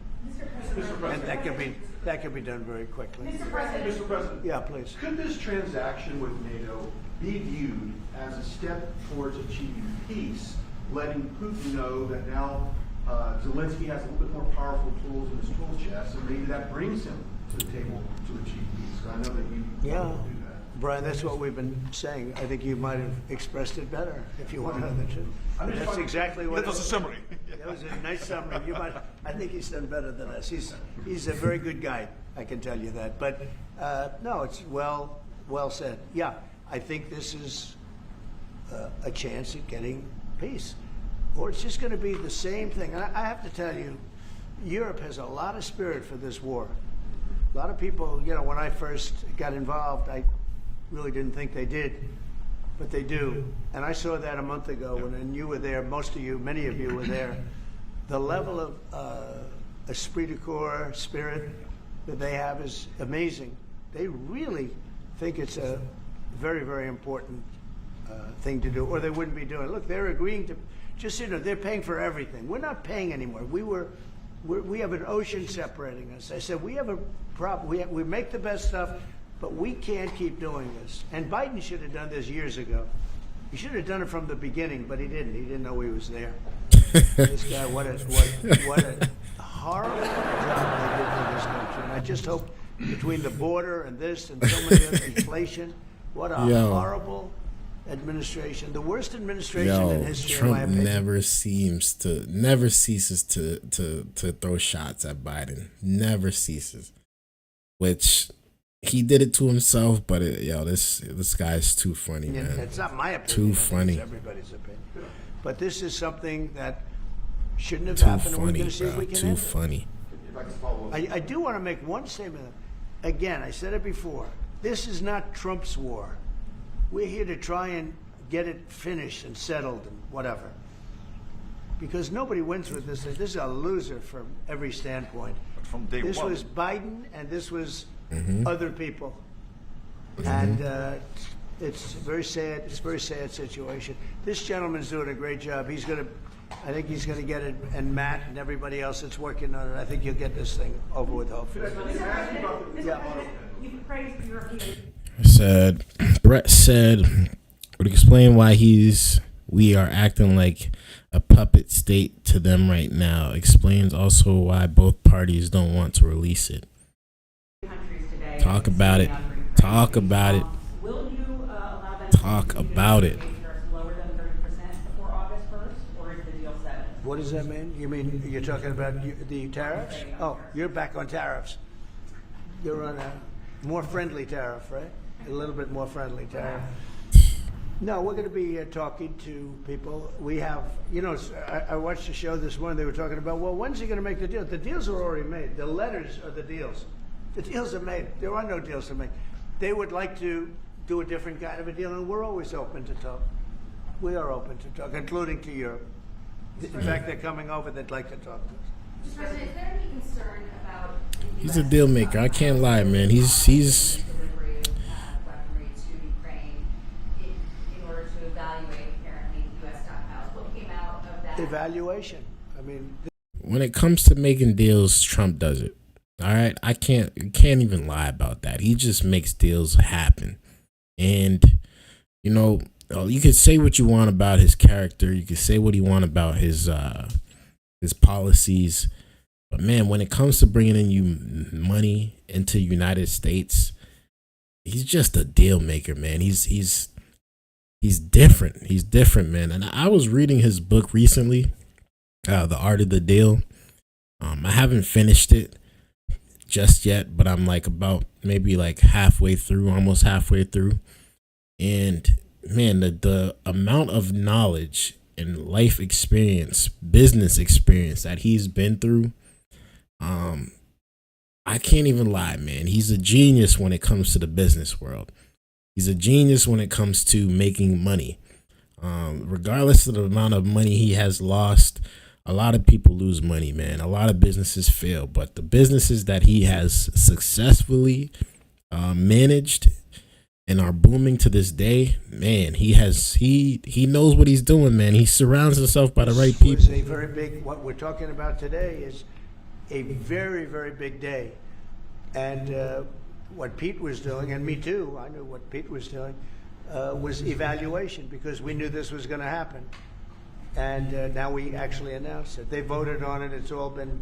And that could be done very quickly. Mr. President. Mr. President. Yeah, please. Could this transaction with NATO be viewed as a step towards achieving peace, letting Putin know that now Zelensky has a little bit more powerful tools in his tool chest, and maybe that brings him to the table to achieve peace? I know that you Yeah. want to do that. Brian, that's what we've been saying. I think you might have expressed it better if you wanted to. I'm just That's trying- exactly what. That was a summary. That was a nice summary. I think he's done better than us. He's a very good guy. I can tell you that. But no, it's well said. Yeah, I think this is a chance at getting peace, or it's just going to be the same thing. And I have to tell you, Europe has a lot of spirit for this war. A lot of people, when I first got involved, I really didn't think they did, but they do. And I saw that a month ago when you were there. Most of you, many of you were there. The level of esprit de corps, spirit that they have is amazing. They really think it's a very, very important thing to do, or they wouldn't be doing it. Look, they're agreeing to, they're paying for everything. We're not paying anymore. We have an ocean separating us. I said, we have a problem. We make the best stuff, but we can't keep doing this. And Biden should have done this years ago. He should have done it from the beginning, but he didn't. He didn't know he was there. This guy, what a horrible job they did for this country. And I just hope between the border and this and so many other inflation, what a horrible administration. The worst administration in history, in my Trump opinion. never ceases to throw shots at Biden. Never ceases. Which he did it to himself, but this guy's too funny, man. It's not my opinion. Too funny. It's everybody's opinion. But this is something that shouldn't have Too happened. And we're funny, going to see if bro. we can Too end it. funny. If I can follow up. I do want to make one statement. Again, I said it before. This is not Trump's war. We're here to try and get it finished and settled and whatever. Because nobody wins with this. This is a loser from every standpoint. But from day This one. was Biden and this was other people. And it's very sad. It's a very sad situation. This gentleman's doing a great job. I think he's going to get it. And Matt and everybody else that's working on it, I think you'll get this thing over with, hopefully. You've praised the European. Brett said, would explain why we are acting like a puppet state to them right now. Explains also why both parties don't want to release it. countries today. Talk about it. Talk about it. Will you allow them Talk to about it. lower than 30% before August 1st, or is the deal set? What does that mean? You mean you're talking about the tariffs? Oh, you're back on tariffs. You're on a more friendly tariff, right? A little bit more friendly tariff. No, we're going to be talking to people. We have, I watched the show this morning. They were talking about, well, when's he going to make the deal? The deals are already made. The letters are the deals. The deals are made. There are no deals to make. They would like to do a different kind of a deal, and we're always open to talk. We are open to talk, including to Europe. In fact, they're coming over. They'd like to talk to us. Mr. President, is there any concern about the He's a deal maker. I can't lie, man. He's delivery of weaponry to Ukraine in order to evaluate apparently U.S. stockpiles? What came out of that? Evaluation. I mean, when it comes to making deals, Trump does it. All right, I can't even lie about that. He just makes deals happen. And you could say what you want about his character. You could say what you want about his policies. But man, when it comes to bringing in you money into the United States, he's just a deal maker, man. He's different. He's different, man. And I was reading his book recently, The Art of the Deal. I haven't finished it just yet, but I'm maybe halfway through, almost halfway through. And man, the amount of knowledge and life experience, business experience that he's been through, I can't even lie, man. He's a genius when it comes to the business world. He's a genius when it comes to making money. Regardless of the amount of money he has lost, a lot of people lose money, man. A lot of businesses fail, but the businesses that he has successfully managed and are booming to this day, man, he knows what he's doing, man. He surrounds himself by the right people. A very big, what we're talking about today is a very, very big day. And what Pete was doing, and me too, I knew what Pete was doing, was evaluation, because we knew this was going to happen. And now we actually announced it. They voted on it. It's all been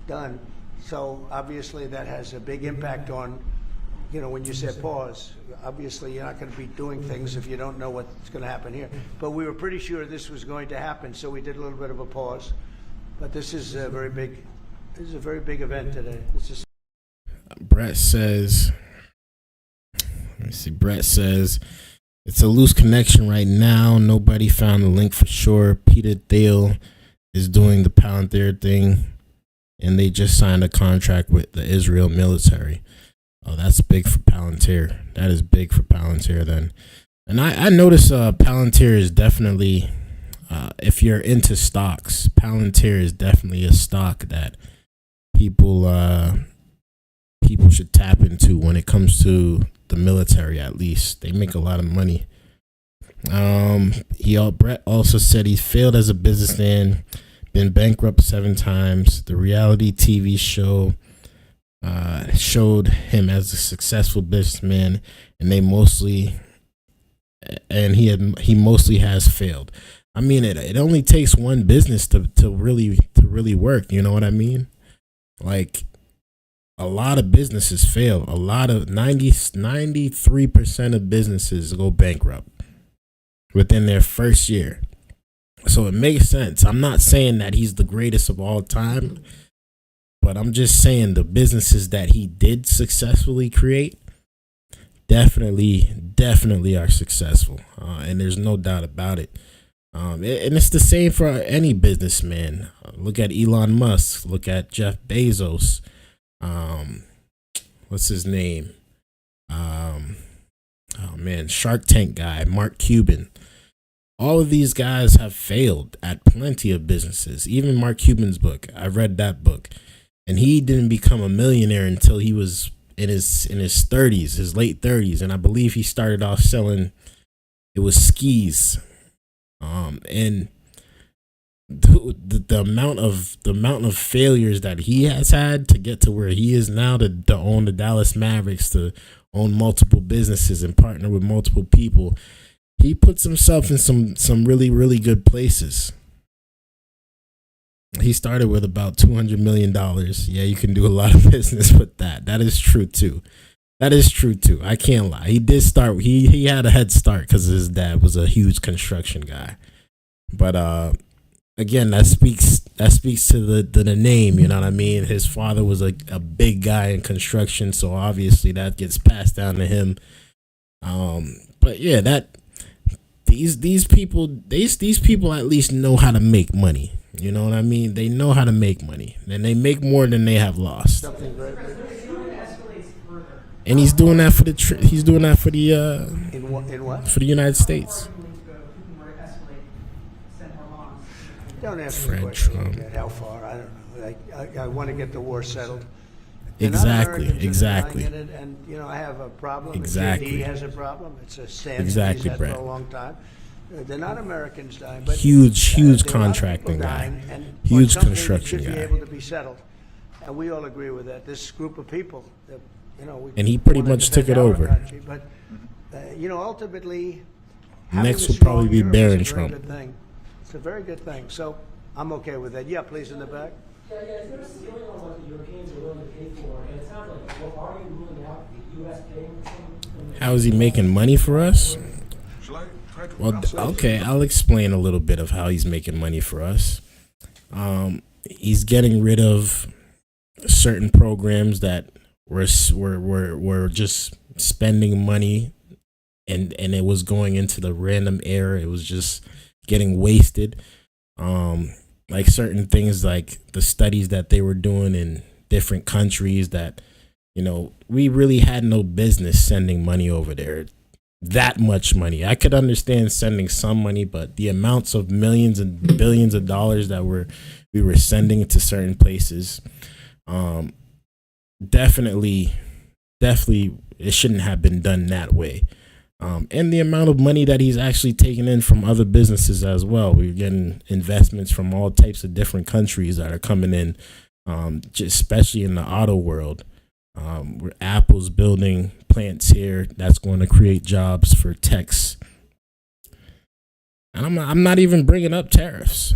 done. So obviously that has a big impact on, when you said pause, obviously you're not going to be doing things if you don't know what's going to happen here. But we were pretty sure this was going to happen, so we did a little bit of a pause. But this is a very big event today. Brett says, let me see, Brett says, it's a loose connection right now. Nobody found the link for sure. Peter Thiel is doing the Palantir thing, and they just signed a contract with the Israel military. Oh, that's big for Palantir. That is big for Palantir then. And I notice Palantir is definitely, if you're into stocks, Palantir is definitely a stock that people should tap into when it comes to the military. At least they make a lot of money. Brett also said he's failed as a businessman, been bankrupt 7 times. The reality TV show showed him as a successful businessman, and he mostly has failed. I mean, it only takes one business to really work. You know what I mean? Like, a lot of businesses fail. A lot of 93% of businesses go bankrupt within their first year. So it makes sense. I'm not saying that he's the greatest of all time, but I'm just saying the businesses that he did successfully create definitely are successful. And there's no doubt about it. And it's the same for any businessman. Look at Elon Musk. Look at Jeff Bezos. What's his name? Shark Tank guy, Mark Cuban. All of these guys have failed at plenty of businesses. Even Mark Cuban's book, I read that book, and he didn't become a millionaire until he was in his 30s, his late 30s, and I believe he started off selling, it was skis, and the amount of failures that he has had to get to where he is now, to own the Dallas Mavericks, to own multiple businesses and partner with multiple people. He puts himself in some really, really good places. He started with about $200 million. Yeah, you can do a lot of business with that. That is true too. I can't lie. He did start. He had a head start because his dad was a huge construction guy. But again, that speaks to the name. You know what I mean? His father was a big guy in construction, so obviously that gets passed down to him. But yeah, these people at least know how to make money. You know what I mean? They know how to make money, and they make more than they have lost. And he's doing that for the for the United States. Don't ask Fred me questions Trump. yet. How far? I don't know. I want to get the war settled. Exactly. And I have a problem. Exactly. JD has a problem. It's a sin. Exactly, He's had Brett. for a long time. They're not Americans dying, but Huge there are a lot of contracting people guy. dying, and Huge something construction should guy. be able to be settled, and we all agree with that. This group of people, that, And he pretty wanna much took defend it our over. country, but ultimately, having Next a will strong probably be Europe Barron is a very Trump. good thing. It's a very good thing. So I'm okay with that. Yeah, please, in the back. Yeah, is there a ceiling on what the Europeans are willing to pay for? And it sounds like, are you ruling out the U.S. paying for some? How is he making money for us? Shall I try to Well, answer? okay, I'll explain a little bit of how he's making money for us. He's getting rid of certain programs that were just spending money, and it was going into the random air. It was just getting wasted. Like certain things, like the studies that they were doing in different countries that, we really had no business sending money over there. That much money. I could understand sending some money, but the amounts of millions and billions of dollars that we were sending to certain places, definitely it shouldn't have been done that way. And the amount of money that he's actually taking in from other businesses as well. We're getting investments from all types of different countries that are coming in especially in the auto world, where Apple's building plants here. That's going to create jobs for techs. And I'm not even bringing up tariffs.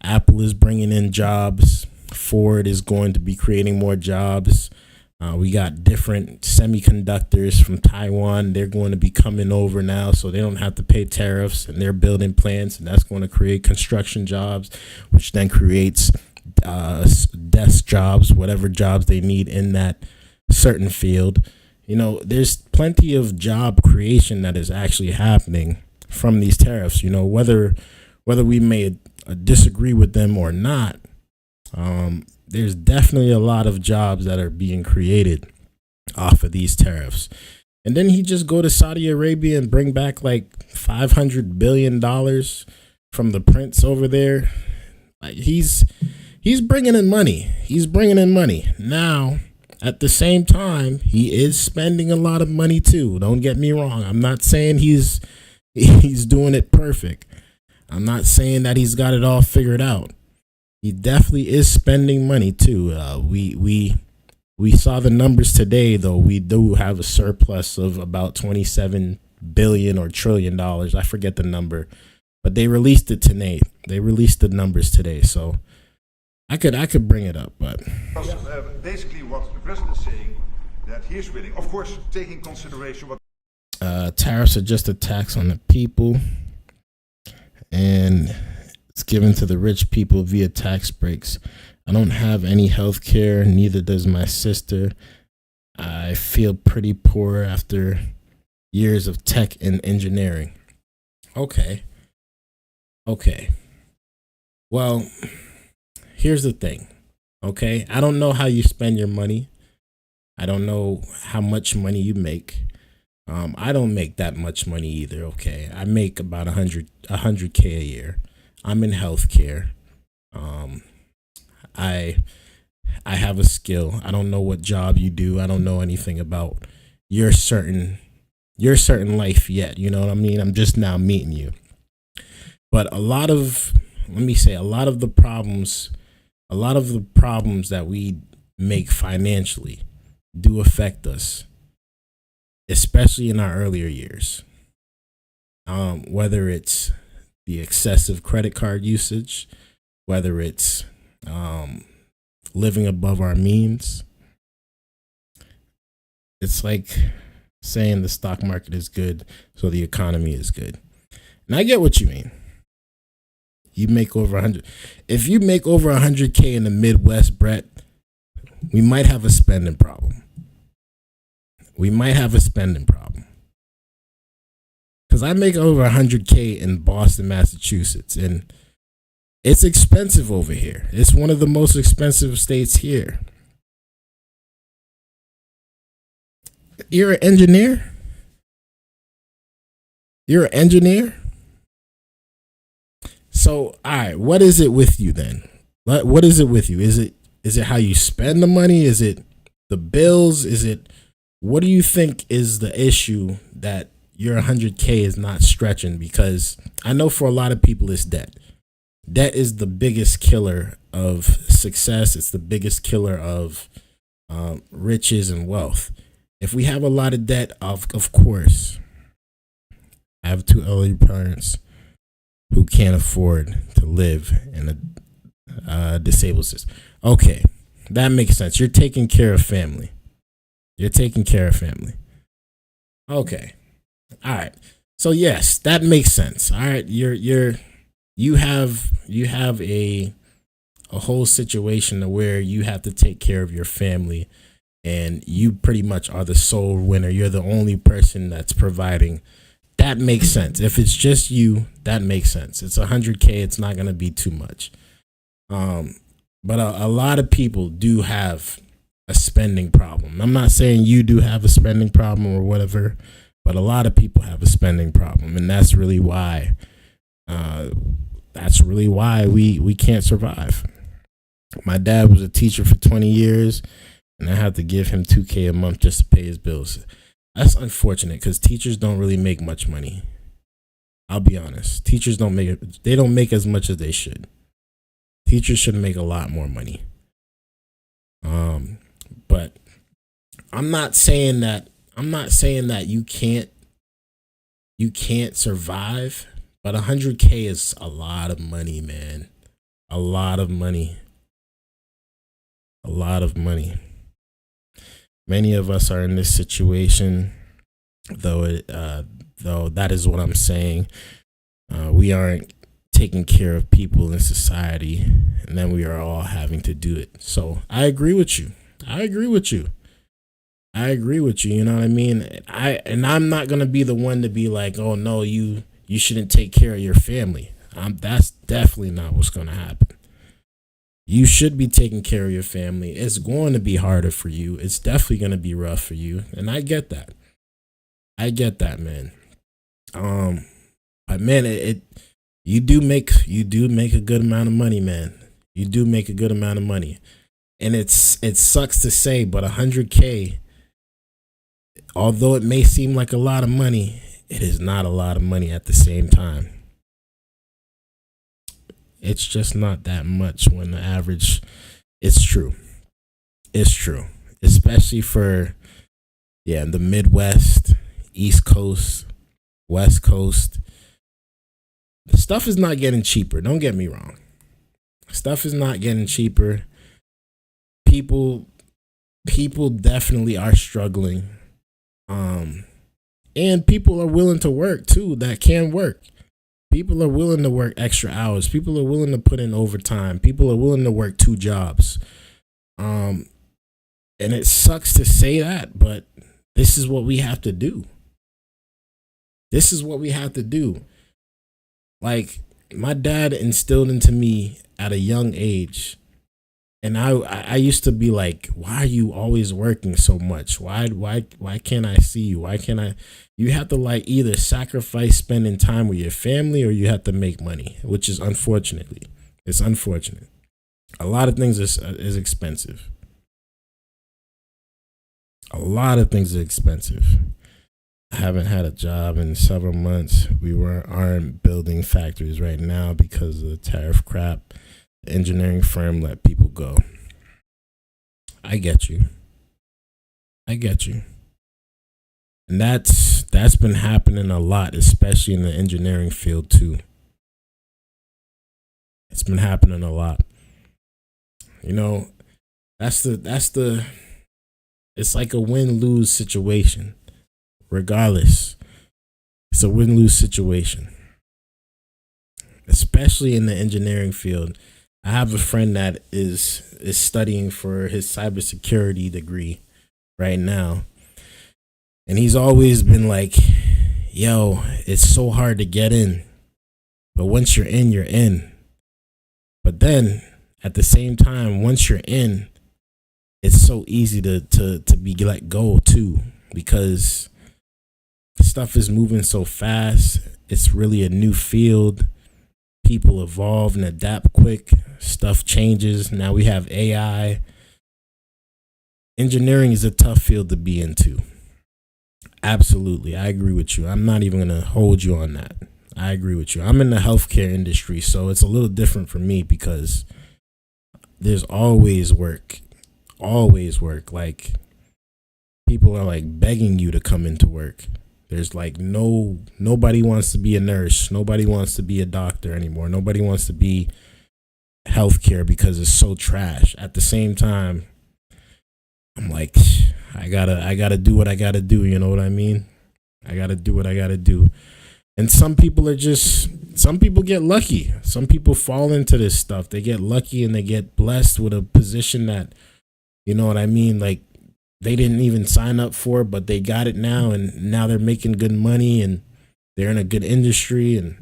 Apple is bringing in jobs. Ford is going to be creating more jobs. We got different semiconductors from Taiwan. They're going to be coming over now, so they don't have to pay tariffs, and they're building plants, and that's going to create construction jobs, which then creates desk jobs, whatever jobs they need in that certain field. There's plenty of job creation that is actually happening from these tariffs. Whether we may disagree with them or not, there's definitely a lot of jobs that are being created off of these tariffs. And then he just go to Saudi Arabia and bring back like $500 billion from the prince over there. Like he's bringing in money. Now, at the same time, he is spending a lot of money too. Don't get me wrong. I'm not saying he's doing it perfect. I'm not saying that he's got it all figured out. He definitely is spending money too. We saw the numbers today, though. We do have a surplus of about $27 billion or $1 trillion. I forget the number, but they released it today. They released the numbers today, so I could bring it up, but basically what the president is saying, that he is willing, of course, taking consideration what tariffs are just a tax on the people, and it's given to the rich people via tax breaks. I don't have any health care, neither does my sister. I feel pretty poor after years of tech and engineering. Okay. Well, here's the thing. Okay, I don't know how you spend your money. I don't know how much money you make. I don't make that much money either. Okay, I make about 100K a year. I'm in healthcare. I have a skill. I don't know what job you do. I don't know anything about your certain life yet. You know what I mean? I'm just now meeting you. But a lot of the problems that we make financially do affect us, especially in our earlier years. Whether it's the excessive credit card usage, whether it's living above our means. It's like saying the stock market is good, so the economy is good. And I get what you mean. You make over 100. If you make over 100K in the Midwest, Brett, we might have a spending problem. Because I make over 100K in Boston, Massachusetts, and it's expensive over here. It's one of the most expensive states here. You're an engineer? So, all right, what is it with you then? What is it with you? Is it how you spend the money? Is it the bills? What do you think is the issue that your 100K is not stretching? Because I know for a lot of people it's debt. Debt is the biggest killer of success. It's the biggest killer of riches and wealth. If we have a lot of debt, of course, I have 2 elderly parents who can't afford to live in a disabled system. Okay, that makes sense. You're taking care of family. Okay, all right. So yes, that makes sense. All right, you have a whole situation where you have to take care of your family, and you pretty much are the sole winner. You're the only person that's providing. That makes sense. If it's just you, that makes sense. It's 100K. It's not going to be too much. But a lot of people do have a spending problem. I'm not saying you do have a spending problem or whatever, but a lot of people have a spending problem, and that's really why. We can't survive. My dad was a teacher for 20 years, and I had to give him $2K a month just to pay his bills. That's unfortunate because teachers don't really make much money. I'll be honest. Teachers don't make as much as they should. Teachers should make a lot more money. But I'm not saying that you can't survive, but 100K is a lot of money, man. A lot of money. A lot of money. Many of us are in this situation, though that is what I'm saying. We aren't taking care of people in society, and then we are all having to do it. So I agree with you. You know what I mean? I'm not gonna be the one to be like, oh no, you shouldn't take care of your family. That's definitely not what's gonna happen. You should be taking care of your family. It's going to be harder for you. It's definitely gonna be rough for you, and I get that. Man. But man, you do make a good amount of money, man. You do make a good amount of money, and it sucks to say, but 100K, although it may seem like a lot of money, it is not a lot of money at the same time. It's just not that much when the average. It's true, especially for the Midwest, East Coast, West Coast. Stuff is not getting cheaper. Don't get me wrong. Stuff is not getting cheaper. People definitely are struggling. And people are willing to work too, that can work. People are willing to work extra hours. People are willing to put in overtime. People are willing to work 2 jobs. And it sucks to say that, but this is what we have to do. Like, my dad instilled into me at a young age, and I used to be like, why are you always working so much? Why can't I see you? Why can't I? You have to like either sacrifice spending time with your family, or you have to make money, which is unfortunate. A lot of things is expensive. A lot of things are expensive. I haven't had a job in several months. We aren't building factories right now because of the tariff crap. The engineering firm let people go. I get you. And that's been happening a lot, especially in the engineering field too. It's been happening a lot. You know, it's like a win-lose situation. Regardless, it's a win-lose situation, especially in the engineering field. I have a friend that is studying for his cybersecurity degree right now, and he's always been like, yo, it's so hard to get in, but once you're in, you're in. But then at the same time, once you're in, it's so easy to be let go too, because stuff is moving so fast. It's really a new field. People evolve and adapt quick. Stuff changes. Now we have AI. Engineering is a tough field to be into. Absolutely. I agree with you. I'm not even going to hold you on that. I agree with you. I'm in the healthcare industry, so it's a little different for me because there's always work. Always work. Like, people are like begging you to come into work. There's like nobody wants to be a nurse. Nobody wants to be a doctor anymore. Nobody wants to be healthcare because it's so trash. At the same time, I'm like, I gotta do what I gotta do. You know what I mean? I gotta do what I gotta do. And some people get lucky. Some people fall into this stuff. They get lucky and they get blessed with a position that, you know what I mean? Like, they didn't even sign up for it, but they got it now, and now they're making good money, and they're in a good industry, and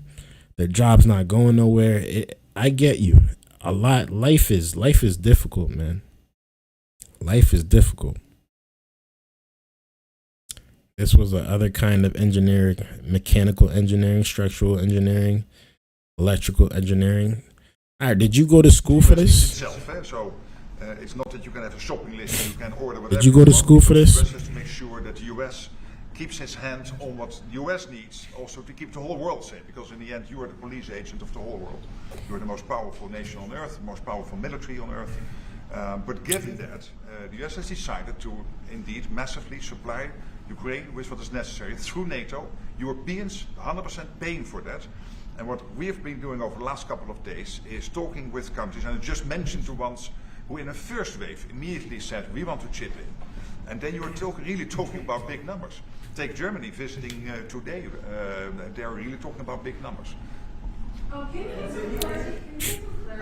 their job's not going nowhere. I get you. A lot. Life is difficult, man. Life is difficult. This was the other kind of engineering: mechanical engineering, structural engineering, electrical engineering. All right, did you go to school for this? It's not that you can have a shopping list and you can order whatever. Did you go to school for this? The US has to make sure that the US keeps his hands on what the US needs, also to keep the whole world safe, because in the end you are the police agent of the whole world. You are the most powerful nation on earth, the most powerful military on earth. But given that, the US has decided to indeed massively supply Ukraine with what is necessary through NATO. Europeans 100% paying for that. And what we have been doing over the last couple of days is talking with countries, and I just mentioned the ones who in the first wave immediately said, we want to chip in. And then you're really talking about big numbers. Take Germany visiting today, they're really talking about big numbers. I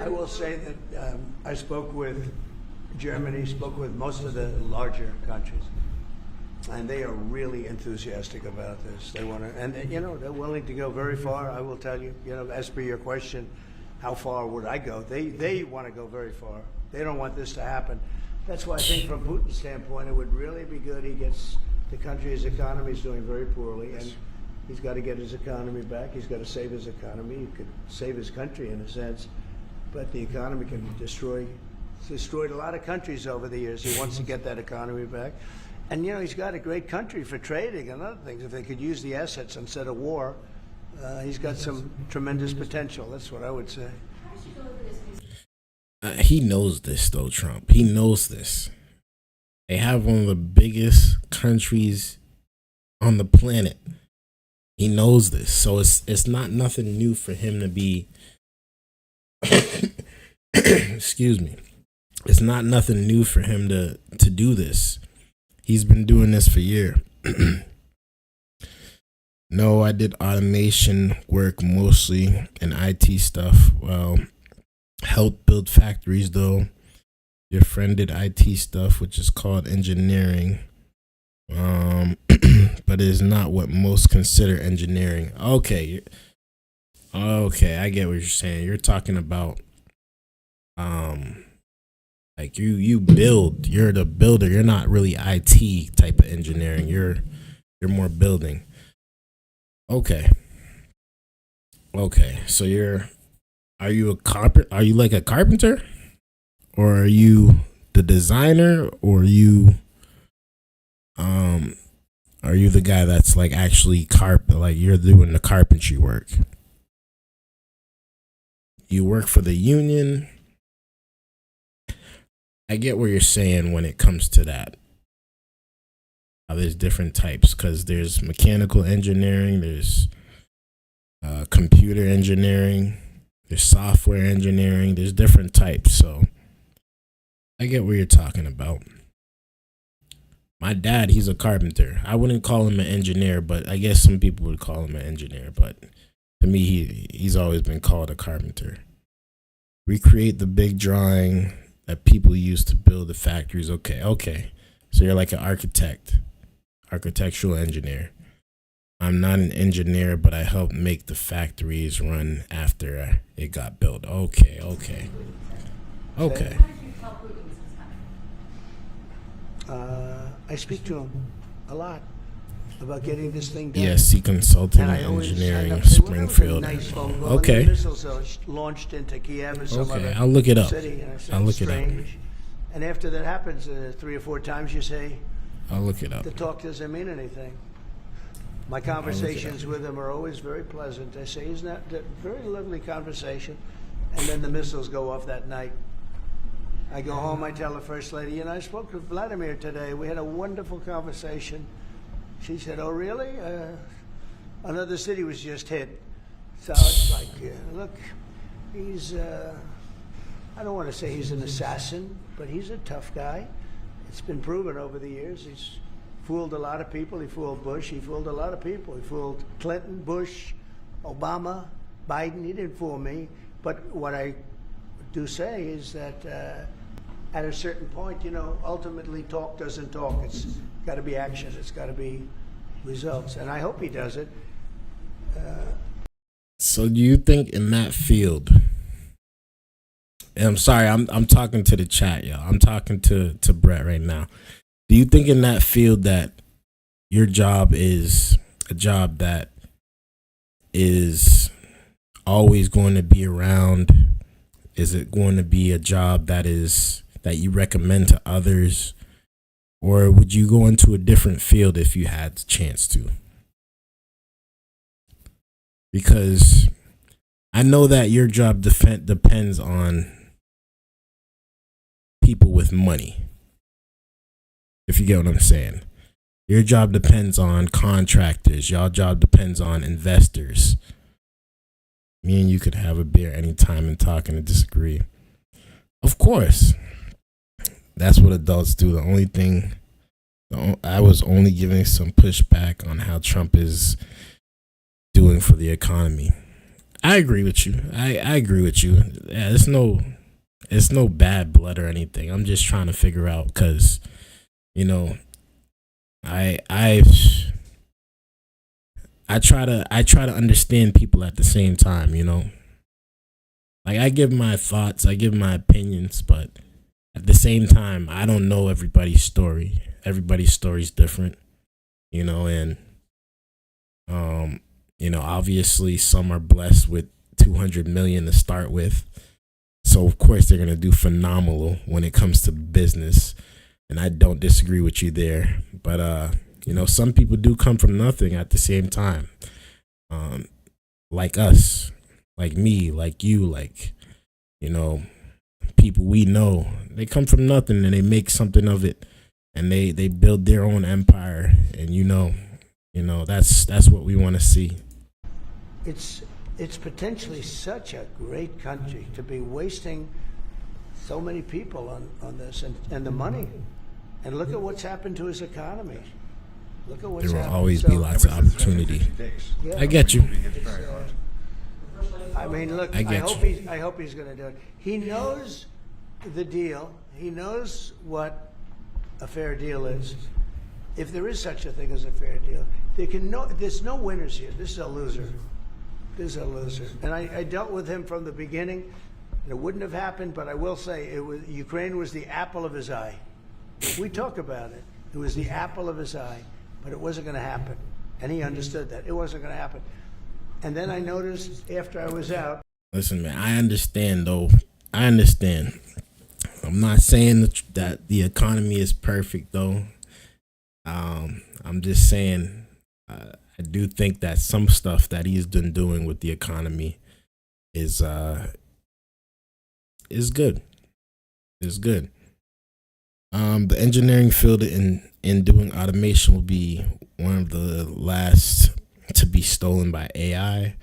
will say that I spoke with Germany, spoke with most of the larger countries, and they are really enthusiastic about this. They want to, and you know, they're willing to go very far. I will tell you, you know, as per your question, how far would I go? They want to go very far. They don't want this to happen. That's why I think from Putin's standpoint, it would really be good. He gets the country, his economy is doing very poorly, and he's got to get his economy back. He's got to save his economy. He could save his country in a sense, but the economy can be destroyed. He's destroyed a lot of countries over the years. He wants to get that economy back. And, you know, he's got a great country for trading and other things. If they could use the assets instead of war, he's got some tremendous potential. That's what I would say. He knows this, though, Trump. He knows this. They have one of the biggest countries on the planet. He knows this. So it's not nothing new for him to be excuse me. It's not nothing new for him to do this. He's been doing this for years. No, I did automation work mostly and IT stuff. Well, helped build factories though. Your friend did IT stuff, which is called engineering. But it is not what most consider engineering. Okay, I get what you're saying. You're talking about like you build. You're the builder. You're not really IT type of engineering. You're more building. Okay. So are you a carpenter? Are you like a carpenter? Or are you the designer, or are you the guy that's like actually like you're doing the carpentry work? You work for the union. I get what you're saying when it comes to that. There's different types, because there's mechanical engineering, there's computer engineering, there's software engineering, there's different types. So I get what you're talking about. My dad, he's a carpenter. I wouldn't call him an engineer, but I guess some people would call him an engineer. But to me, he's always been called a carpenter. Recreate the big drawing that people use to build the factories. Okay. So you're like an architect, architectural engineer. I'm not an engineer, but I helped make the factories run after it got built. Okay. I speak to him a lot about getting this thing done. Yes, Consulting And I always Engineering, end up saying, well, that was a Springfield. nice phone call. Okay. And the missiles launched into Kiev or some other I'll look it up. city. And I said, I'll look it up. strange. And after that happens 3 or 4 times, you say, I'll look it up. the talk doesn't mean anything. My conversations with him are always very pleasant. I say, isn't that a very lovely conversation? And then the missiles go off that night. I go home, I tell the First Lady, I spoke with Vladimir today. We had a wonderful conversation. She said, oh, really? Another city was just hit. So it's like, look, he's, I don't want to say he's an assassin, but he's a tough guy. It's been proven over the years. He's fooled a lot of people. He fooled Bush. He fooled a lot of people. He fooled Clinton, Bush, Obama, Biden. He didn't fool me. But what I do say is that at a certain point, ultimately talk doesn't talk. It's got to be action. It's got to be results. And I hope he does it. So do you think in that field, and I'm sorry, I'm talking to the chat, y'all. I'm talking to Brett right now. Do you think in that field that your job is a job that is always going to be around? Is it going to be a job that you recommend to others? or would you go into a different field if you had the chance to? Because I know that your job depends on people with money. If you get what I'm saying. Your job depends on contractors. Your job depends on investors. Me and you could have a beer anytime and talk and disagree. Of course. That's what adults do. The only thing, I was only giving some pushback on how Trump is doing for the economy. I agree with you. I agree with you. Yeah, it's no bad blood or anything. I'm just trying to figure out, because, you know, I try to understand people at the same time, you know. Like, I give my thoughts, I give my opinions, but at the same time, I don't know everybody's story. Everybody's story's different, you know, and you know, obviously some are blessed with 200 million to start with. So of course they're going to do phenomenal when it comes to business. And I don't disagree with you there. But, you know, some people do come from nothing at the same time. Like us, like me, like you, like, you know, people we know, they come from nothing and they make something of it, and they build their own empire. And, you know, that's what we want to see. It's potentially such a great country to be wasting so many people on this and the money. And look at what's happened to his economy. Look at what's happened. There will always be lots of opportunity. Yeah. I get you. I mean, look, I hope he's going to do it. He knows the deal. He knows what a fair deal is. If there is such a thing as a fair deal, there's no winners here. This is a loser. This is a loser. And I dealt with him from the beginning. It wouldn't have happened, but I will say Ukraine was the apple of his eye. We talk about it. It was the apple of his eye, but it wasn't going to happen. And he understood that. It wasn't going to happen. And then I noticed after I was out. Listen, man, I understand, though. I understand. I'm not saying that the economy is perfect, though. I'm just saying I do think that some stuff that he's been doing with the economy is good. Is good. The engineering field in doing automation will be one of the last to be stolen by AI.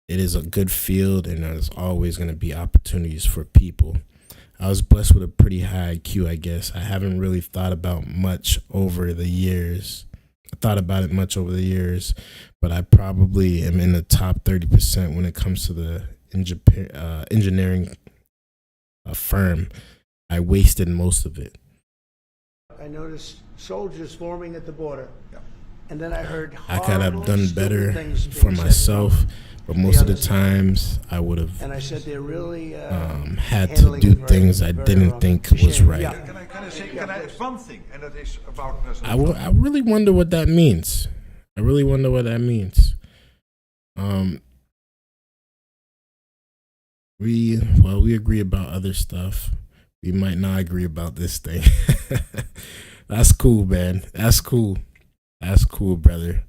It is a good field, and there's always going to be opportunities for people. I was blessed with a pretty high IQ, I guess. I haven't really thought about much over the years. I thought about it much over the years, but I probably am in the top 30% when it comes to the engineering firm. I wasted most of it. I noticed soldiers forming at the border. Yeah. And then I heard I could have done better for myself, but most of the times I would have had to do things I didn't think was right. Yeah. Can I say one thing, and that is about I really wonder what that means. We agree about other stuff. We might not agree about this thing. That's cool, man. That's cool, brother.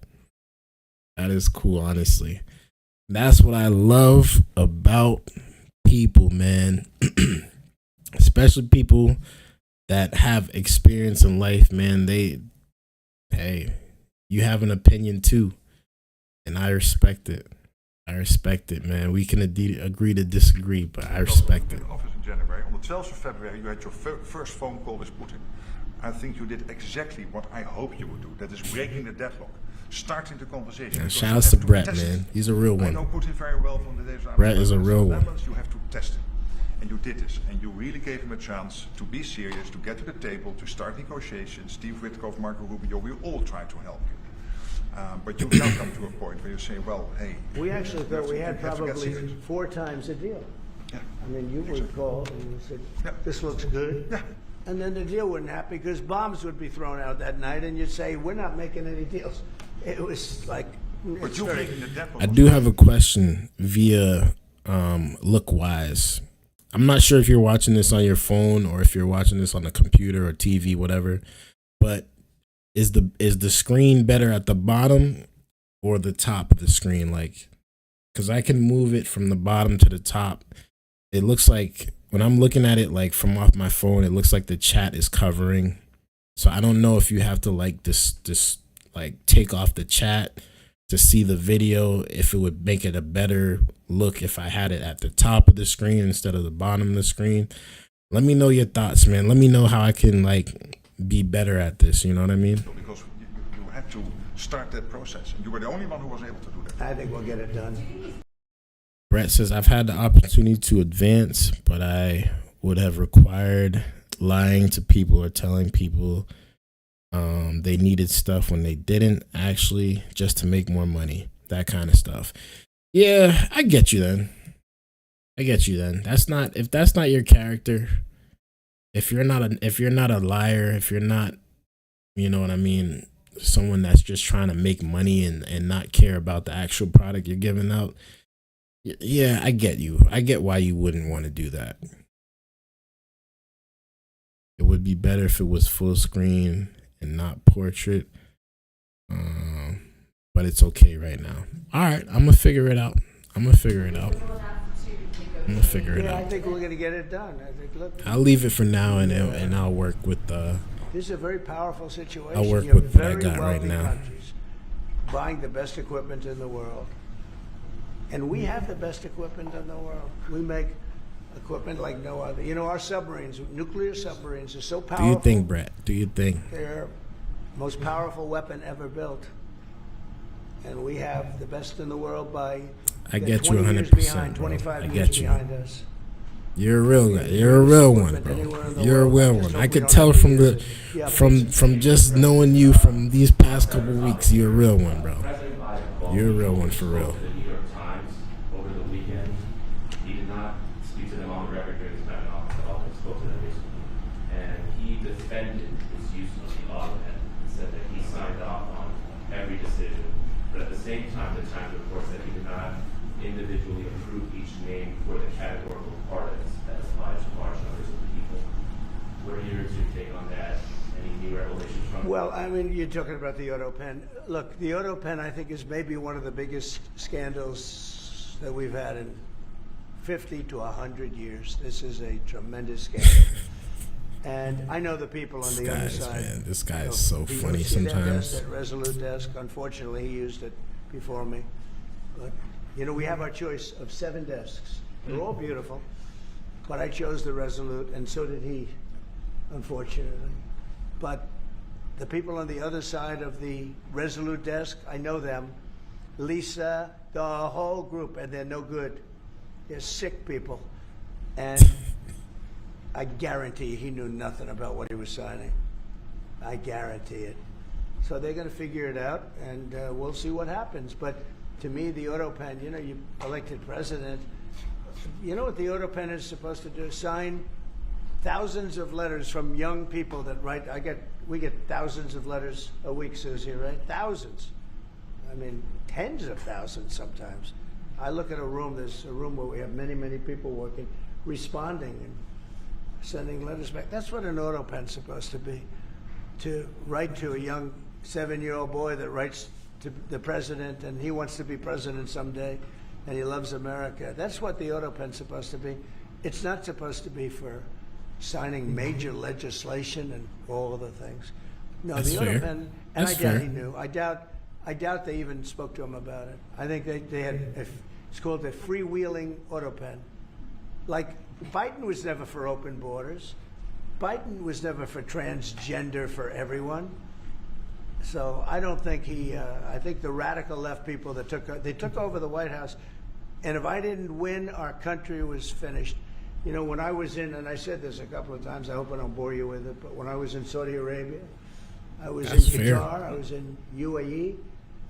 That is cool, honestly. That's what I love about people, man. Especially people that have experience in life, man. You have an opinion too. And I respect it. Man. We can agree to disagree, but I respect it. Office in January. On the 12th of February, you had your first phone call with Putin. I think you did exactly what I hoped you would do. That is breaking the deadlock. Starting the conversation. Yeah, shout out to Brett, man. He's a real one. I know Putin very well from the days Brett is a real one. You have to test him. And you did this. And you really gave him a chance to be serious, to get to the table, to start negotiations. Steve Witkoff, Marco Rubio, we all try to help you. But you now come to a point where you say, well, hey. We actually thought we had probably 4 times a deal. Yeah. I mean, you would call and you said, this looks good. Yeah. And then the deal wouldn't happen because bombs would be thrown out that night and you'd say, we're not making any deals. It was like, I do have a question via Lookwise. I'm not sure if you're watching this on your phone or if you're watching this on a computer or TV, whatever. but is the screen better at the bottom or the top of the screen? Like, because I can move it from the bottom to the top. It looks like when I'm looking at it like from off my phone, it looks like the chat is covering. So I don't know if you have to like this like take off the chat to see the video, if it would make it a better look if I had it at the top of the screen instead of the bottom of the screen. Let me know your thoughts, man. Let me know how I can like be better at this. You know what I mean? Because you had to start that process. You were the only one who was able to do that. I think we'll get it done. Brett says, I've had the opportunity to advance, but I would have required lying to people or telling people they needed stuff when they didn't actually, just to make more money, that kind of stuff. Yeah, I get you then. That's not, if that's not your character, if you're not a liar, if you're not, you know what I mean, someone that's just trying to make money and not care about the actual product you're giving out. Yeah, I get you. I get why you wouldn't want to do that. It would be better if it was full screen and not portrait. But it's okay right now. All right, I'm gonna figure it out. Yeah, I think we're going to get it done. I think, look, I'll leave it for now, and I'll work with this is a very powerful situation. I'll work You have with what I very got right wealthy now. countries buying the best equipment in the world. And we have the best equipment in the world. We make equipment like no other. You know, our submarines, nuclear submarines, are so powerful. Do you think, Brett? Do you think? They're most powerful weapon ever built. And we have the best in the world by I get you 20 years 100%, behind, bro. 25 I years get you. behind us. You're a real guy. You're a real one, bro. You're a real one. I could tell from the from just knowing you from these past couple weeks, you're a real one, bro. You're a real one for real. The New York Times over the weekend. He did not speak to them on the record during his time in office at all. He spoke to them recently, and he defended his use of the autopen and said that he signed off on every decision. But at the same time, the Times reports that he did not individually approve each name for the categorical pardons that applies to large numbers of people. What are your two take on that? Any new revelations from? Well, I mean, you're talking about the autopen. Look, the autopen, I think, is maybe one of the biggest scandals that we've had in 50 to 100 years. This is a tremendous scandal. And I know the people on the other side. Man, this guy is so funny sometimes. That Resolute desk, unfortunately, he used it before me. But, you know, we have our choice of 7 desks. They're all beautiful. But I chose the Resolute, and so did he, unfortunately. But the people on the other side of the Resolute desk, I know them. Lisa, the whole group, and they're no good. They're sick people. And I guarantee he knew nothing about what he was signing. I guarantee it. So they're going to figure it out, and we'll see what happens. But to me, the autopen, you know, you elected president. You know what the autopen is supposed to do? Sign thousands of letters from young people that write. We get thousands of letters a week, Susie, right? Thousands. I mean, tens of thousands sometimes. I look at a room. There's a room where we have many, many people working, responding and sending letters back. That's what an autopen's supposed to be. To write to a young 7-year-old boy that writes to the president, and he wants to be president someday, and he loves America. That's what the autopen's supposed to be. It's not supposed to be for signing major legislation and all other things. No, That's the fair. autopen, and That's I doubt fair. he knew. I doubt they even spoke to him about it. I think they had, it's called a freewheeling autopen. Like, Biden was never for open borders. Biden was never for transgender for everyone. So I don't think I think the radical left people that took over the White House, and if I didn't win, our country was finished. You know, when I was in, and I said this a couple of times, I hope I don't bore you with it, but when I was in Saudi Arabia, I was That's in fair. Qatar, I was in UAE,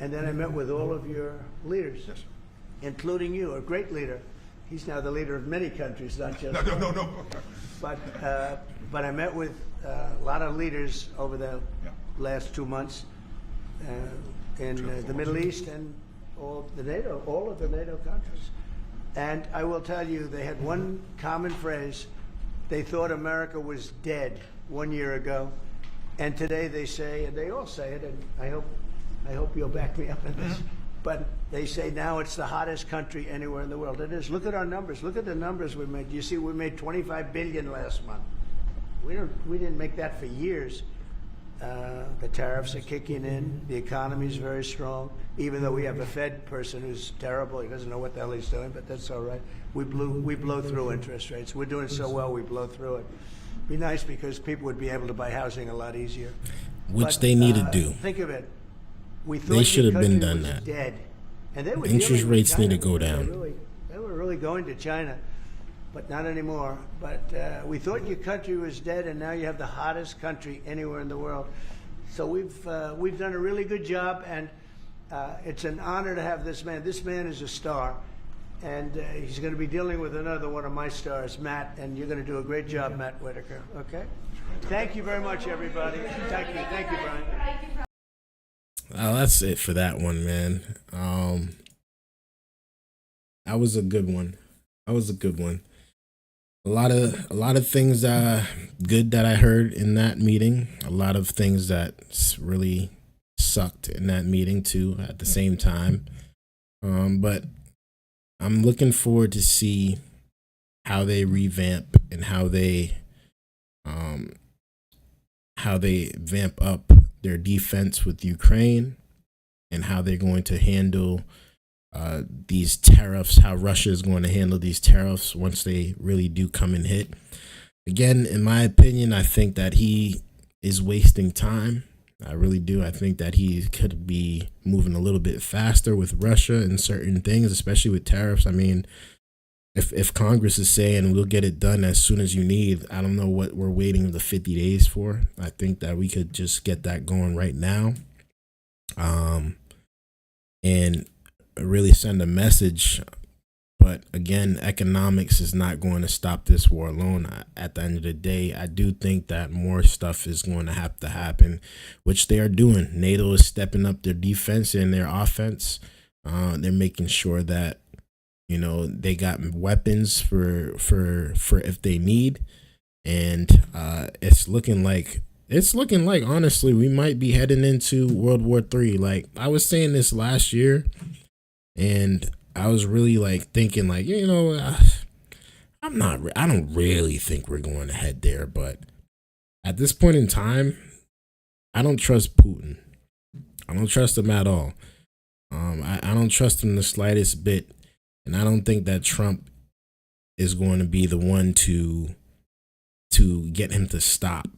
and then I met with all of your leaders, including you, a great leader. He's now the leader of many countries, not just No. But I met with a lot of leaders over the last 2 months in the Middle East and all of the NATO countries. And I will tell you, they had one common phrase. They thought America was dead 1 year ago, And today they say, and they all say it, and I hope you'll back me up in this, but they say now it's the hottest country anywhere in the world. It is. Look at our numbers. Look at the numbers we made. You see, we made 25 billion last month. We didn't make that for years. The tariffs are kicking in. The economy is very strong, even though we have a Fed person who's terrible. He doesn't know what the hell he's doing, but that's all right. We blow through interest rates. We're doing so well, we blow through it. Be nice because people would be able to buy housing a lot easier. Which they need to do. Think of it. We thought They should have been the country done was that. dead. And they were Interest dealing with rates need China. to go down. They were really going to China, but not anymore. But we thought your country was dead, and now you have the hottest country anywhere in the world. So we've done a really good job, and it's an honor to have this man. This man is a star, and he's going to be dealing with another one of my stars, Matt, and you're going to do a great job, Matt Whitaker. Okay? Thank you very much, everybody. Thank you, Brian. That's it for that one, man. That was a good one. A lot of things good that I heard in that meeting. A lot of things that really sucked in that meeting too at the same time. But I'm looking forward to see how they revamp and how they vamp up their defense with Ukraine and how they're going to handle these tariffs, how Russia is going to handle these tariffs once they really do come and hit. Again, in my opinion, I think that he is wasting time. I really do. I think that he could be moving a little bit faster with Russia and certain things, especially with tariffs. I mean, if Congress is saying we'll get it done as soon as you need, I don't know what we're waiting the 50 days for. I think that we could just get that going right now. And really send a message. But again, economics is not going to stop this war alone. At the end of the day, I do think that more stuff is going to have to happen, which they are doing. NATO is stepping up their defense and their offense. They're making sure that, you know, they got weapons for if they need. And it's looking like honestly we might be heading into World War III. Like I was saying this last year, and I was really like thinking like, you know, I don't really think we're going to head there, but at this point in time, I don't trust Putin. I don't trust him at all. I don't trust him the slightest bit, and I don't think that Trump is going to be the one to get him to stop.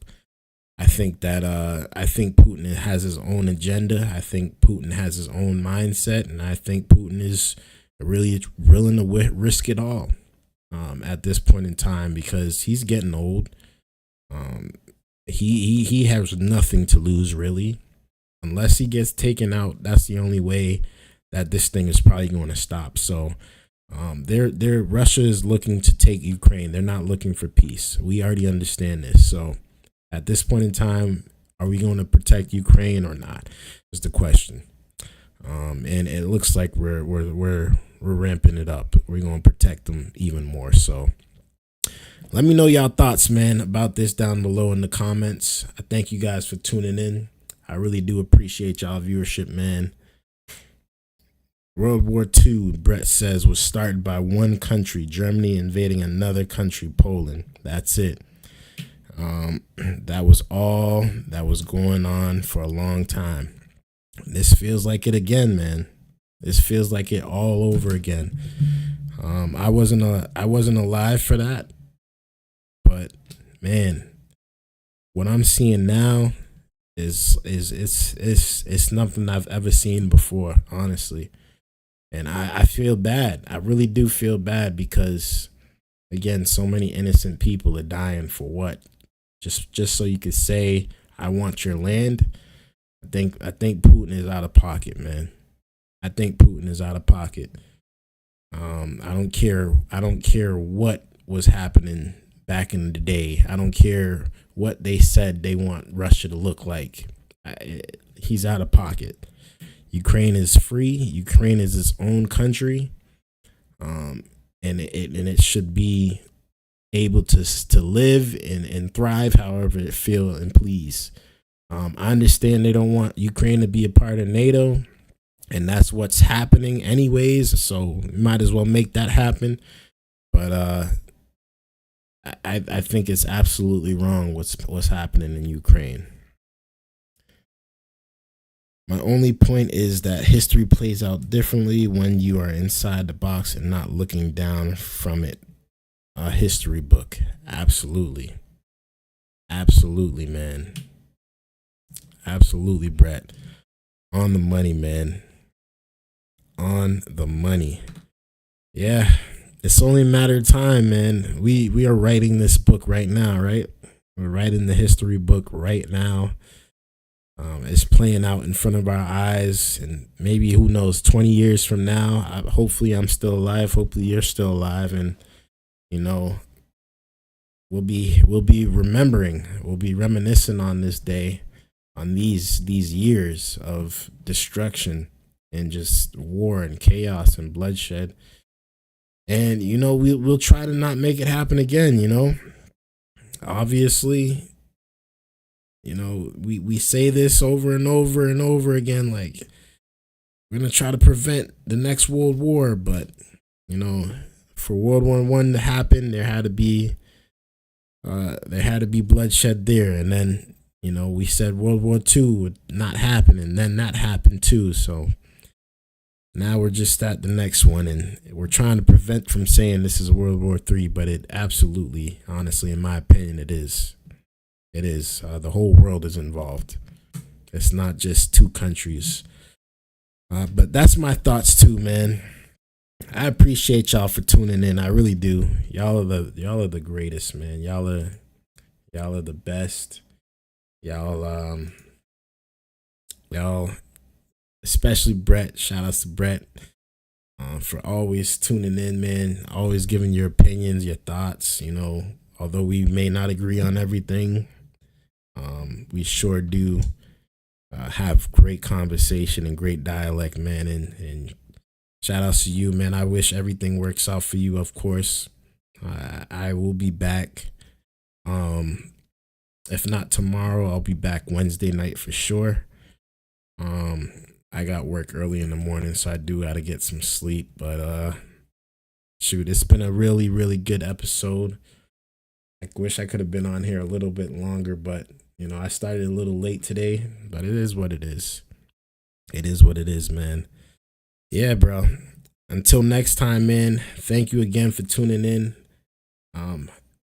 I think Putin has his own agenda. I think Putin has his own mindset, and I think Putin is really willing to risk it all at this point in time because he's getting old. He has nothing to lose really, unless he gets taken out. That's the only way that this thing is probably going to stop. So, Russia is looking to take Ukraine. They're not looking for peace. We already understand this. So. At this point in time, are we going to protect Ukraine or not? Is the question. And it looks like we're ramping it up. We're going to protect them even more. So let me know y'all thoughts, man, about this down below in the comments. I thank you guys for tuning in. I really do appreciate y'all viewership, man. World War II, Brett says, was started by one country, Germany invading another country, Poland. That's it. That was all that was going on for a long time. This feels like it again, man. This feels like it all over again. I wasn't alive for that, but man, what I'm seeing now is nothing I've ever seen before, honestly. And I feel bad. I really do feel bad because, again, so many innocent people are dying for what? Just so you could say, I want your land. I think Putin is out of pocket, man. I think Putin is out of pocket. I don't care what was happening back in the day. I don't care what they said they want Russia to look like. He's out of pocket. Ukraine is free. Ukraine is its own country, and it should be able to live and thrive however it feel and please. I understand they don't want Ukraine to be a part of NATO, and that's what's happening anyways. So we might as well make that happen. But I think it's absolutely wrong what's happening in Ukraine. My only point is that history plays out differently when you are inside the box and not looking down from it. A history book. Absolutely. Absolutely, man. Absolutely, Brett. On the money, man. On the money. Yeah. It's only a matter of time, man. We are writing this book right now, right? We're writing the history book right now. It's playing out in front of our eyes, and maybe, who knows, 20 years from now, hopefully I'm still alive. Hopefully you're still alive, and we'll be remembering, we'll be reminiscing on this day, on these years of destruction and just war and chaos and bloodshed. And we'll try to not make it happen again. Obviously, we say this over and over and over again, like, we're gonna try to prevent the next World War, but for World War I to happen, there had to be bloodshed there, and then we said World War II would not happen, and then that happened too. So now we're just at the next one, and we're trying to prevent from saying this is World War III, but it absolutely, honestly, in my opinion, it is. It is. The whole world is involved. It's not just two countries. But that's my thoughts too, man. I appreciate y'all for tuning in. I really do. Y'all are the greatest, man. Y'all are the best. Y'all, especially Brett. Shout outs to Brett for always tuning in, man. Always giving your opinions, your thoughts. Although we may not agree on everything, we sure do have great conversation and great dialect, man. And shout outs to you, man. I wish everything works out for you, of course. I will be back. If not tomorrow, I'll be back Wednesday night for sure. I got work early in the morning, so I do got to get some sleep. But shoot, it's been a really, really good episode. I wish I could have been on here a little bit longer, but I started a little late today, but it is what it is. It is what it is, man. Yeah, bro. Until next time, man. Thank you again for tuning in.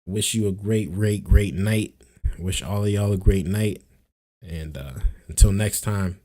Wish you a great night. Wish all of y'all a great night. And until next time.